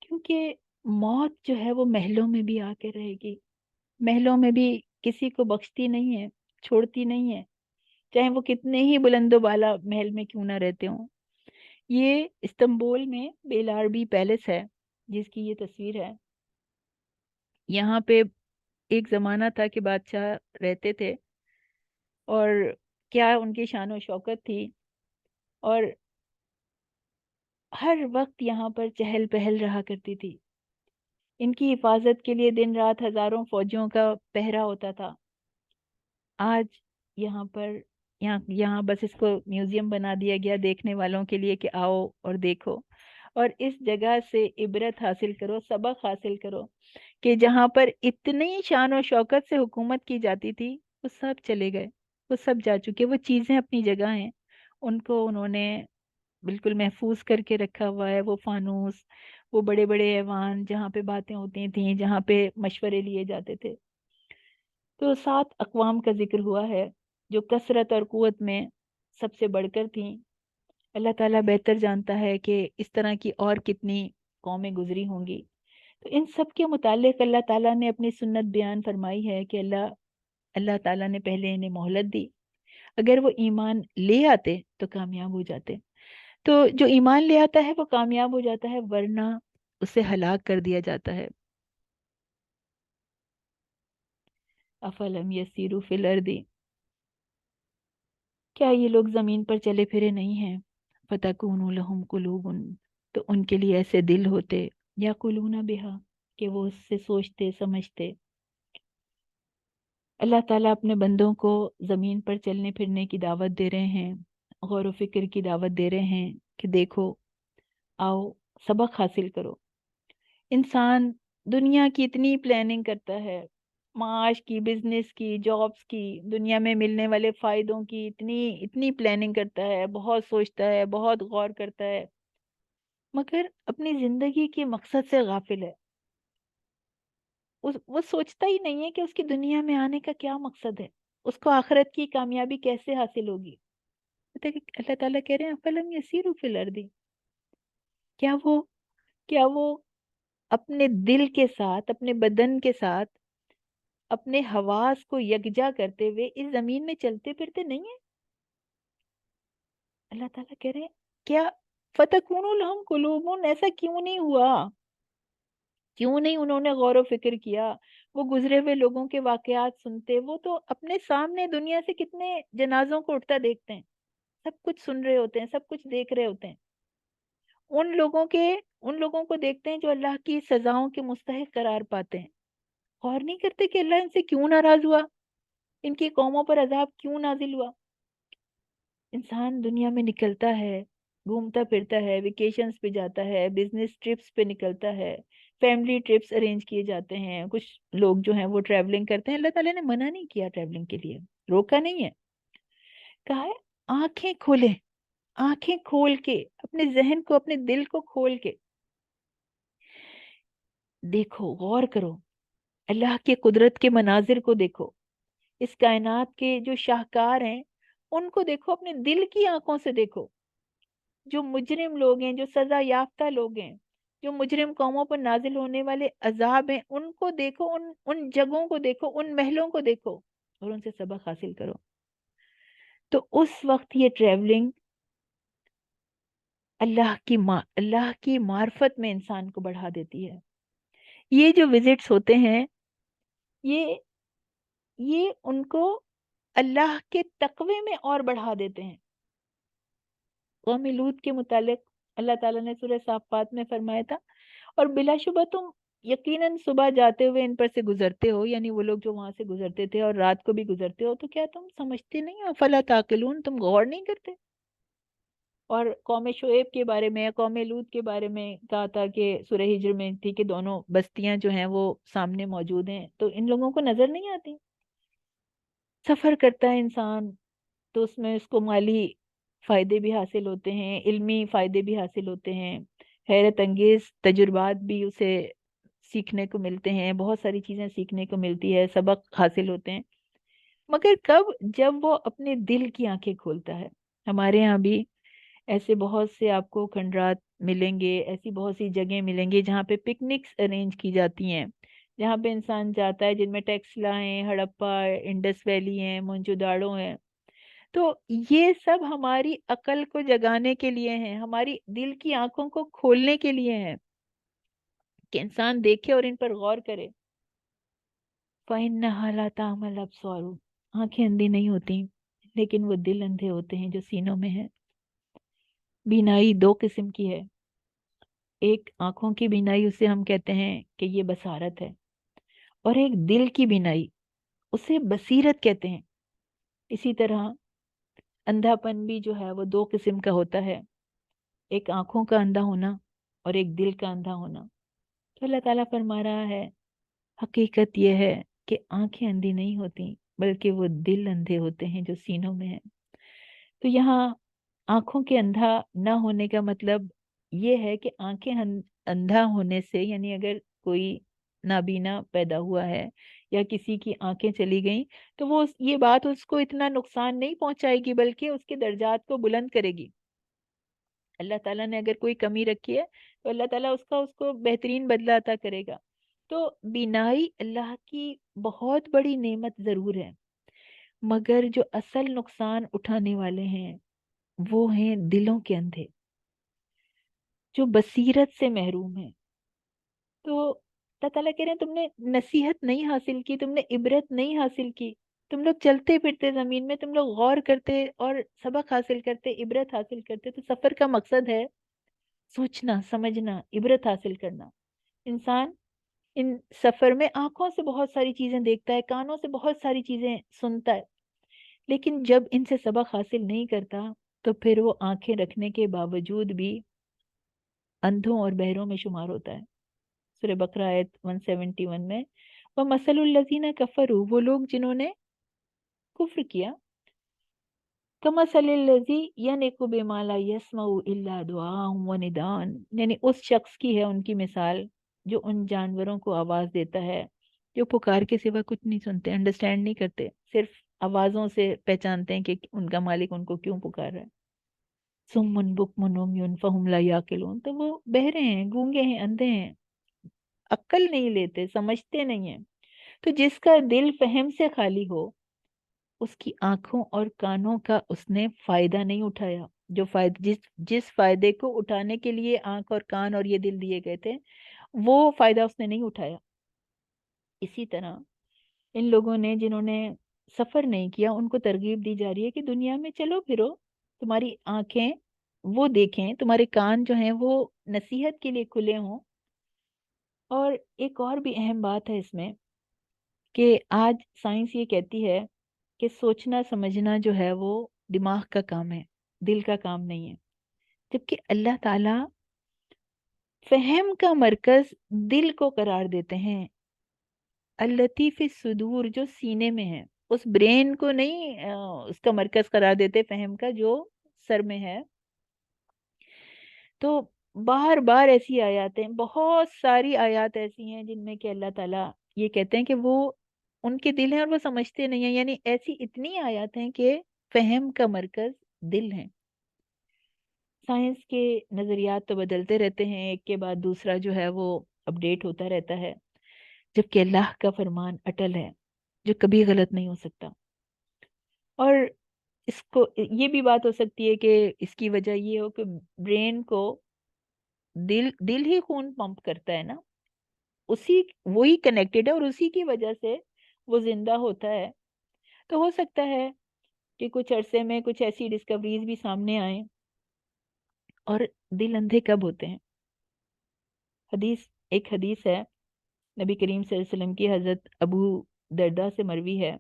Speaker 1: کیونکہ موت جو ہے وہ محلوں میں بھی آ کے رہے گی، محلوں میں بھی کسی کو بخشتی نہیں ہے، چھوڑتی نہیں ہے، چاہے وہ کتنے ہی بلند و بالا محل میں کیوں نہ رہتے ہوں۔ یہ استنبول میں بیلاربی پیلس ہے جس کی یہ تصویر ہے۔ یہاں پہ ایک زمانہ تھا کہ بادشاہ رہتے تھے، اور کیا ان کی شان و شوکت تھی، اور ہر وقت یہاں پر چہل پہل رہا کرتی تھی۔ ان کی حفاظت کے لیے دن رات ہزاروں فوجیوں کا پہرا ہوتا تھا۔ آج یہاں پر یہاں بس اس کو میوزیم بنا دیا گیا دیکھنے والوں کے لیے کہ آؤ اور دیکھو، اور اس جگہ سے عبرت حاصل کرو، سبق حاصل کرو کہ جہاں پر اتنی شان و شوکت سے حکومت کی جاتی تھی وہ سب چلے گئے، وہ سب جا چکے، وہ چیزیں اپنی جگہ ہیں، ان کو انہوں نے بالکل محفوظ کر کے رکھا ہوا ہے۔ وہ فانوس، وہ بڑے بڑے ایوان جہاں پہ باتیں ہوتی تھیں، جہاں پہ مشورے لیے جاتے تھے۔ تو 7 اقوام کا ذکر ہوا ہے جو کثرت اور قوت میں سب سے بڑھ کر تھیں۔ اللہ تعالیٰ بہتر جانتا ہے کہ اس طرح کی اور کتنی قومیں گزری ہوں گی۔ تو ان سب کے متعلق اللہ تعالیٰ نے اپنی سنت بیان فرمائی ہے کہ اللہ تعالیٰ نے پہلے انہیں مہلت دی، اگر وہ ایمان لے آتے تو کامیاب ہو جاتے، تو جو ایمان لے آتا ہے وہ کامیاب ہو جاتا ہے، ورنہ اسے ہلاک کر دیا جاتا ہے۔ افلم یسیروا فی الارض، کیا یہ لوگ زمین پر چلے پھرے نہیں ہیں؟ فتکون لہم قلوب، تو ان کے لیے ایسے دل ہوتے، یعقلون بہا، کہ وہ اس سے سوچتے سمجھتے۔ اللہ تعالیٰ اپنے بندوں کو زمین پر چلنے پھرنے کی دعوت دے رہے ہیں، غور و فکر کی دعوت دے رہے ہیں کہ دیکھو، آؤ سبق حاصل کرو۔ انسان دنیا کی اتنی پلاننگ کرتا ہے، معاش کی، بزنس کی، جابس کی، دنیا میں ملنے والے فائدوں کی اتنی اتنی پلاننگ کرتا ہے، بہت سوچتا ہے، بہت غور کرتا ہے، مگر اپنی زندگی کے مقصد سے غافل ہے۔ وہ سوچتا ہی نہیں ہے کہ اس کی دنیا میں آنے کا کیا مقصد ہے، اس کو آخرت کی کامیابی کیسے حاصل ہوگی۔ اللہ تعالیٰ کہہ رہے ہیں فلم یسیروا فی الارض، کیا وہ کیا وہ اپنے دل کے ساتھ، اپنے بدن کے ساتھ، اپنے حواس کو یکجا کرتے ہوئے اس زمین میں چلتے پھرتے نہیں ہیں؟ اللہ تعالیٰ کہہ رہے ہیں کیا فتکون لہم قلوب، ایسا کیوں نہیں ہوا؟ کیوں نہیں انہوں نے غور و فکر کیا؟ وہ گزرے ہوئے لوگوں کے واقعات سنتے، وہ تو اپنے سامنے دنیا سے کتنے جنازوں کو اٹھتا دیکھتے ہیں، سب کچھ سن رہے ہوتے ہیں، سب کچھ دیکھ رہے ہوتے ہیں۔ ان لوگوں کو دیکھتے ہیں جو اللہ کی سزاؤں کے مستحق قرار پاتے ہیں، غور نہیں کرتے کہ اللہ ان سے کیوں ناراض ہوا، ان کی قوموں پر عذاب کیوں نازل ہوا۔ انسان دنیا میں نکلتا ہے، گھومتا پھرتا ہے، ویکیشنز پہ جاتا ہے، بزنس ٹرپس پہ نکلتا ہے، فیملی ٹرپس ارینج کیے جاتے ہیں، کچھ لوگ جو ہیں وہ ٹریولنگ کرتے ہیں۔ اللہ تعالیٰ نے منع نہیں کیا ٹریولنگ کے لیے، روکا نہیں ہے، کہا ہے آنکھیں کھولیں، آنکھیں کھول کے اپنے ذہن کو، اپنے دل کو کھول کے دیکھو، غور کرو، اللہ کے قدرت کے مناظر کو دیکھو، اس کائنات کے جو شاہکار ہیں ان کو دیکھو، اپنے دل کی آنکھوں سے دیکھو. جو مجرم لوگ ہیں، جو سزا یافتہ لوگ ہیں، جو مجرم قوموں پر نازل ہونے والے عذاب ہیں، ان کو دیکھو، ان جگہوں کو دیکھو، ان محلوں کو دیکھو، اور ان سے سبق حاصل کرو. تو اس وقت یہ ٹریولنگ اللہ کی معرفت میں انسان کو بڑھا دیتی ہے. یہ جو وزٹس ہوتے ہیں، یہ یہ ان کو اللہ کے تقوی میں اور بڑھا دیتے ہیں. قوم لوط کے متعلق اللہ تعالیٰ نے سورہ صافات میں فرمایا تھا، اور بلا شبہ تم یقیناً صبح جاتے ہوئے ان پر سے گزرتے ہو، یعنی وہ لوگ جو وہاں سے گزرتے تھے، اور رات کو بھی گزرتے ہو، تو کیا تم سمجھتے نہیں ہو؟ فلا تعقلون، تم غور نہیں کرتے؟ اور قوم شعیب کے بارے میں، قوم لوط کے بارے میں کہا تھا کہ سورہ ہجر میں تھی کہ دونوں بستیاں جو ہیں وہ سامنے موجود ہیں، تو ان لوگوں کو نظر نہیں آتی. سفر کرتا ہے انسان تو اس میں اس کو مالی فائدے بھی حاصل ہوتے ہیں، علمی فائدے بھی حاصل ہوتے ہیں، حیرت انگیز تجربات بھی اسے سیکھنے کو ملتے ہیں، بہت ساری چیزیں سیکھنے کو ملتی ہے، سبق حاصل ہوتے ہیں. مگر کب؟ جب وہ اپنے دل کی آنکھیں کھولتا ہے. ہمارے ہاں بھی ایسے بہت سے آپ کو کھنڈرات ملیں گے، ایسی بہت سی جگہیں ملیں گی جہاں پہ پکنکس ارینج کی جاتی ہیں، جہاں پہ انسان جاتا ہے، جن میں ٹیکسلا ہیں، ہڑپا، انڈس ویلی ہیں، مونجو داڑو ہیں. تو یہ سب ہماری عقل کو جگانے کے لیے ہیں، ہماری دل کی آنکھوں کو کھولنے کے لیے ہیں، کہ انسان دیکھے اور ان پر غور کرے. فَإِنَّهَا لَا تَعْمَى الْأَبْصَارُ، آنکھیں اندھی نہیں ہوتی، لیکن وہ دل اندھے ہوتے ہیں جو سینوں میں ہیں. بینائی دو قسم کی ہے. ایک آنکھوں کی بینائی، اسے ہم کہتے ہیں کہ یہ بصارت ہے، اور ایک دل کی بینائی، اسے بصیرت کہتے ہیں. اسی طرح اندھا پن بھی جو ہے وہ دو قسم کا ہوتا ہے، ایک آنکھوں کا اندھا ہونا اور ایک دل کا اندھا ہونا. تو اللہ تعالیٰ فرما رہا ہے حقیقت یہ ہے کہ آنکھیں اندھی نہیں ہوتی، بلکہ وہ دل اندھے ہوتے ہیں جو سینوں میں ہیں. تو یہاں آنکھوں کے اندھا نہ ہونے کا مطلب یہ ہے کہ آنکھیں اندھا ہونے سے، یعنی اگر کوئی نابینا پیدا ہوا ہے یا کسی کی آنکھیں چلی گئیں، تو وہ یہ بات اس کو اتنا نقصان نہیں پہنچائے گی، بلکہ اس کے درجات کو بلند کرے گی. اللہ تعالیٰ نے اگر کوئی کمی رکھی ہے تو اللہ تعالیٰ اس کو بہترین بدلہ عطا کرے گا. تو بینائی اللہ کی بہت بڑی نعمت ضرور ہے، مگر جو اصل نقصان اٹھانے والے ہیں وہ ہیں دلوں کے اندھے، جو بصیرت سے محروم ہیں. تو اللہ تعالیٰ کہہ رہے ہیں تم نے نصیحت نہیں حاصل کی، تم نے عبرت نہیں حاصل کی. تم لوگ چلتے پھرتے زمین میں، تم لوگ غور کرتے اور سبق حاصل کرتے، عبرت حاصل کرتے. تو سفر کا مقصد ہے سوچنا، سمجھنا، عبرت حاصل کرنا. انسان ان سفر میں آنکھوں سے بہت ساری چیزیں دیکھتا ہے، کانوں سے بہت ساری چیزیں سنتا ہے، لیکن جب ان سے سبق حاصل نہیں کرتا تو پھر وہ آنکھیں رکھنے کے باوجود بھی اندھوں اور بہروں میں شمار ہوتا ہے. سورہ بقرہ آیت 171 میں وَمَثَلُ الَّذِينَ كَفَرُوا، وہ لوگ جنہوں نے کفر کیا، كَمَثَلِ الَّذِي يَنِقُ بِمَا لَا يَسْمَعُ إِلَّا دُعَاءً وَنِدَاءً، یعنی اس شخص کی ہے ان کی مثال جو ان جانوروں کو آواز دیتا ہے جو پکار کے سوا کچھ نہیں سنتے، انڈرسٹینڈ نہیں کرتے، صرف آوازوں سے پہچانتے ہیں کہ ان کا مالک ان کو کیوں پکار رہا ہے. سُمٌّ بُکْمٌ عُمْیٌ فَهُمْ لَا يَعْقِلُونَ، تو وہ بہرے ہیں، گونگے ہیں، اندھے ہیں، عقل نہیں لیتے، سمجھتے نہیں ہیں. تو جس کا دل فہم سے خالی ہو، اس کی آنکھوں اور کانوں کا اس نے فائدہ نہیں اٹھایا. جس فائدے کو اٹھانے کے لیے آنکھ اور کان اور یہ دل دیے گئے تھے، وہ فائدہ اس نے نہیں اٹھایا. اسی طرح ان لوگوں نے جنہوں نے سفر نہیں کیا، ان کو ترغیب دی جا رہی ہے کہ دنیا میں چلو پھرو، تمہاری آنکھیں وہ دیکھیں، تمہارے کان جو ہیں وہ نصیحت کے لیے کھلے ہوں. اور ایک اور بھی اہم بات ہے اس میں کہ آج سائنس یہ کہتی ہے کہ سوچنا سمجھنا جو ہے وہ دماغ کا کام ہے، دل کا کام نہیں ہے. جبکہ اللہ تعالیٰ فہم کا مرکز دل کو قرار دیتے ہیں، اللطیف الصدور، جو سینے میں ہے. اس برین کو نہیں اس کا مرکز قرار دیتے فہم کا جو سر میں ہے. تو بار بار ایسی آیات ہیں، بہت ساری آیات ایسی ہیں جن میں کہ اللہ تعالیٰ یہ کہتے ہیں کہ وہ ان کے دل ہیں اور وہ سمجھتے نہیں ہیں. یعنی ایسی اتنی آیات ہیں کہ فہم کا مرکز دل ہے۔ سائنس کے نظریات تو بدلتے رہتے ہیں، ایک کے بعد دوسرا جو ہے وہ اپڈیٹ ہوتا رہتا ہے، جبکہ اللہ کا فرمان اٹل ہے جو کبھی غلط نہیں ہو سکتا۔ اور اس کو یہ بھی بات ہو سکتی ہے کہ اس کی وجہ یہ ہو کہ برین کو دل ہی خون پمپ کرتا ہے نا، اسی وہی کنیکٹڈ ہے اور اسی کی وجہ سے وہ زندہ ہوتا ہے۔ تو ہو سکتا ہے کہ کچھ عرصے میں کچھ ایسی ڈسکوریز بھی سامنے آئیں۔ اور دل اندھے کب ہوتے ہیں؟ ایک حدیث ہے نبی کریم صلی اللہ علیہ وسلم کی، حضرت ابو دردہ سے مروی ہے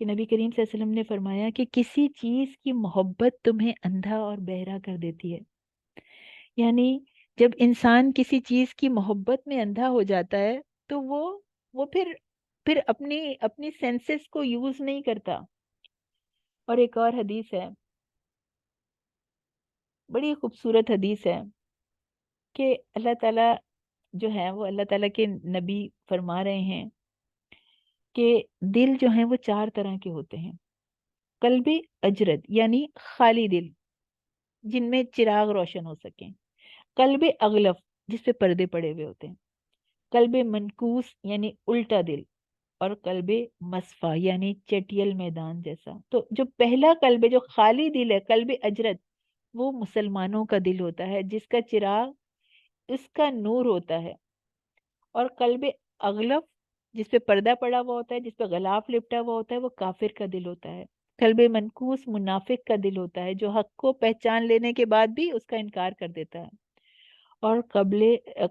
Speaker 1: کہ نبی کریم صلی اللہ علیہ وسلم نے فرمایا کہ کسی چیز کی محبت تمہیں اندھا اور بہرا کر دیتی ہے۔ یعنی جب انسان کسی چیز کی محبت میں اندھا ہو جاتا ہے تو وہ پھر اپنی سینسز کو یوز نہیں کرتا۔ اور ایک اور حدیث ہے، بڑی خوبصورت حدیث ہے کہ اللہ تعالیٰ جو ہے وہ اللہ تعالیٰ کے نبی فرما رہے ہیں کہ دل جو ہیں وہ 4 طرح کے ہوتے ہیں۔ قلب اجرد یعنی خالی دل جن میں چراغ روشن ہو سکیں، قلب اغلف جس پہ پردے پڑے ہوئے ہوتے ہیں، قلب منکوس یعنی الٹا دل، اور قلب مصفا یعنی چٹیل میدان جیسا۔ تو جو پہلا قلب جو خالی دل ہے، قلب اجرد، وہ مسلمانوں کا دل ہوتا ہے جس کا چراغ اس کا نور ہوتا ہے۔ اور قلب اغلف جس پہ پردہ پڑا ہوا ہوتا ہے، جس پہ غلاف لپٹا ہوا ہوتا ہے، وہ کافر کا دل ہوتا ہے۔ قلب منکوس منافق کا دل ہوتا ہے جو حق کو پہچان لینے کے بعد بھی اس کا انکار کر دیتا ہے۔ اور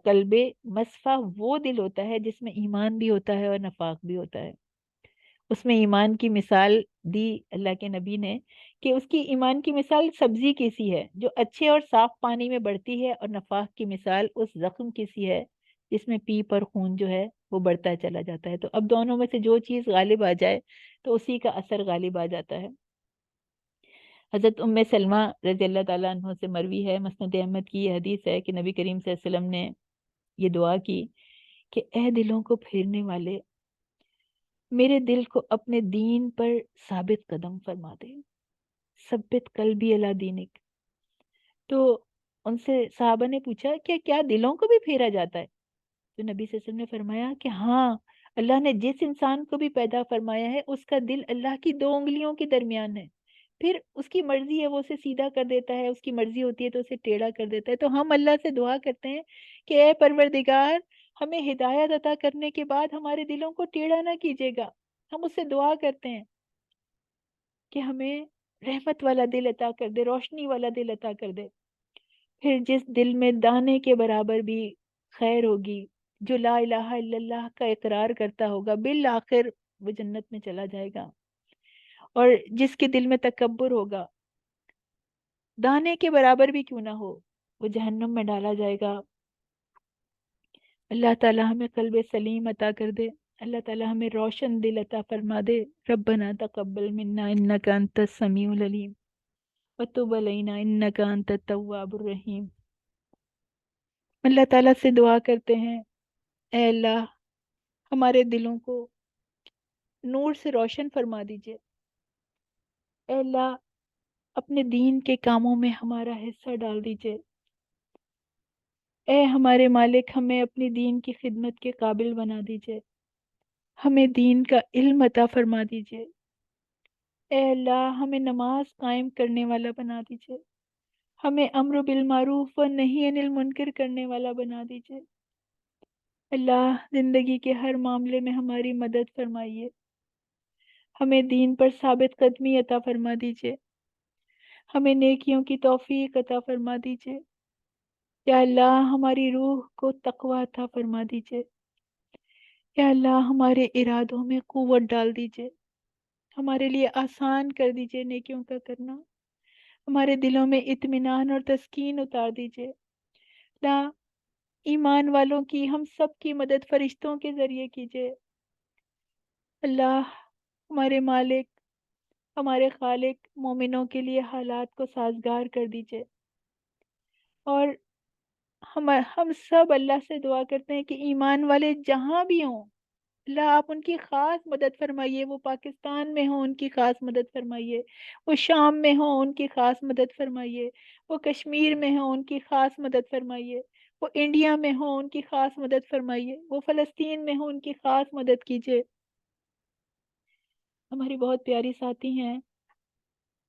Speaker 1: قلب مصفا وہ دل ہوتا ہے جس میں ایمان بھی ہوتا ہے اور نفاق بھی ہوتا ہے۔ اس میں ایمان کی مثال دی اللہ کے نبی نے کہ اس کی ایمان کی مثال سبزی کی سی ہے جو اچھے اور صاف پانی میں بڑھتی ہے، اور نفاق کی مثال اس زخم کی سی ہے جس میں پیپ اور خون جو ہے وہ بڑھتا چلا جاتا ہے۔ تو اب دونوں میں سے جو چیز غالب آ جائے تو اسی کا اثر غالب آ جاتا ہے۔ حضرت ام سلمہ رضی اللہ تعالیٰ عنہ سے مروی ہے، مسند احمد کی یہ حدیث ہے کہ نبی کریم صلی اللہ علیہ وسلم نے یہ دعا کی کہ اے دلوں کو پھیرنے والے، میرے دل کو اپنے دین پر ثابت قدم فرما دے، ثبت قلبی علی دینک۔ تو ان سے صحابہ نے پوچھا کہ کیا دلوں کو بھی پھیرا جاتا ہے؟ تو نبی صلی اللہ علیہ وسلم نے فرمایا کہ ہاں، اللہ نے جس انسان کو بھی پیدا فرمایا ہے اس کا دل اللہ کی 2 انگلیوں کے درمیان ہے، پھر اس کی مرضی ہے وہ اسے سیدھا کر دیتا ہے، اس کی مرضی ہوتی ہے تو اسے ٹیڑھا کر دیتا ہے۔ تو ہم اللہ سے دعا کرتے ہیں کہ اے پروردگار، ہمیں ہدایت عطا کرنے کے بعد ہمارے دلوں کو ٹیڑھا نہ کیجیے گا۔ ہم اس سے دعا کرتے ہیں کہ ہمیں رحمت والا دل عطا کر دے، روشنی والا دل عطا کر دے۔ پھر جس دل میں دانے کے برابر بھی خیر ہوگی، جو لا الہ الا اللہ کا اقرار کرتا ہوگا، بالآخر وہ جنت میں چلا جائے گا۔ اور جس کے دل میں تکبر ہوگا، دانے کے برابر بھی کیوں نہ ہو، وہ جہنم میں ڈالا جائے گا۔ اللہ تعالی ہمیں قلب سلیم عطا کر دے، اللہ تعالی ہمیں روشن دل عطا فرما دے۔ ربنا تقبل منا انک انت السمیع العلیم وتب علینا انک انت التواب الرحیم۔ اللہ تعالیٰ سے دعا کرتے ہیں، اے اللہ ہمارے دلوں کو نور سے روشن فرما دیجئے۔ اے اللہ اپنے دین کے کاموں میں ہمارا حصہ ڈال دیجئے۔ اے ہمارے مالک، ہمیں اپنی دین کی خدمت کے قابل بنا دیجئے، ہمیں دین کا علم عطا فرما دیجئے۔ اے اللہ ہمیں نماز قائم کرنے والا بنا دیجئے، ہمیں امر بالمعروف و نہی عن المنکر کرنے والا بنا دیجئے۔ اللہ زندگی کے ہر معاملے میں ہماری مدد فرمائیے، ہمیں دین پر ثابت قدمی عطا فرما دیجئے، ہمیں نیکیوں کی توفیق عطا فرما دیجئے۔ یا اللہ ہماری روح کو تقوی عطا فرما دیجئے۔ یا اللہ ہمارے ارادوں میں قوت ڈال دیجئے، ہمارے لیے آسان کر دیجئے نیکیوں کا کرنا، ہمارے دلوں میں اطمینان اور تسکین اتار دیجئے۔ اللہ ایمان والوں کی، ہم سب کی مدد فرشتوں کے ذریعے کیجئے۔ اللہ ہمارے مالک، ہمارے خالق، مومنوں کے لیے حالات کو سازگار کر دیجئے۔ اور ہم سب اللہ سے دعا کرتے ہیں کہ ایمان والے جہاں بھی ہوں، اللہ آپ ان کی خاص مدد فرمائیے، وہ پاکستان میں ہوں ان کی خاص مدد فرمائیے، وہ شام میں ہوں ان کی خاص مدد فرمائیے، وہ کشمیر میں ہوں ان کی خاص مدد فرمائیے، وہ انڈیا میں ہوں ان کی خاص مدد فرمائیے، وہ فلسطین میں ہوں ان کی خاص مدد کیجیے۔ ہماری بہت پیاری ساتھی ہیں،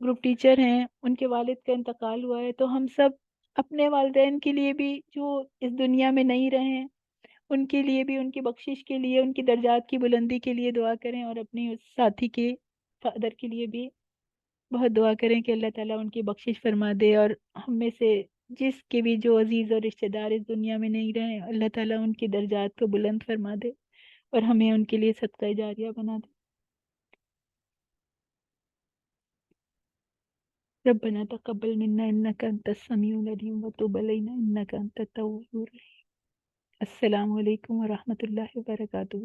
Speaker 1: گروپ ٹیچر ہیں، ان کے والد کا انتقال ہوا ہے، تو ہم سب اپنے والدین کے لیے بھی جو اس دنیا میں نہیں رہے ہیں، ان کے لیے بھی، ان کی بخشش کے لیے، ان کی درجات کی بلندی کے لیے دعا کریں، اور اپنی اس ساتھی کے فادر کے لیے بھی بہت دعا کریں کہ اللہ تعالیٰ ان کی بخشش فرما دے، اور ہم میں سے جس کے بھی جو عزیز اور رشتہ دار اس دنیا میں نہیں رہے، اللہ تعالیٰ ان کی درجات کو بلند فرما دے اور ہمیں ان کے لیے صدقہ جاریہ بنا دے۔ ربنا تقبل منا انك انت السميع العليم وتب علينا انك انت التواب الرحيم۔ السلام علیکم ورحمۃ اللہ وبرکاتہ۔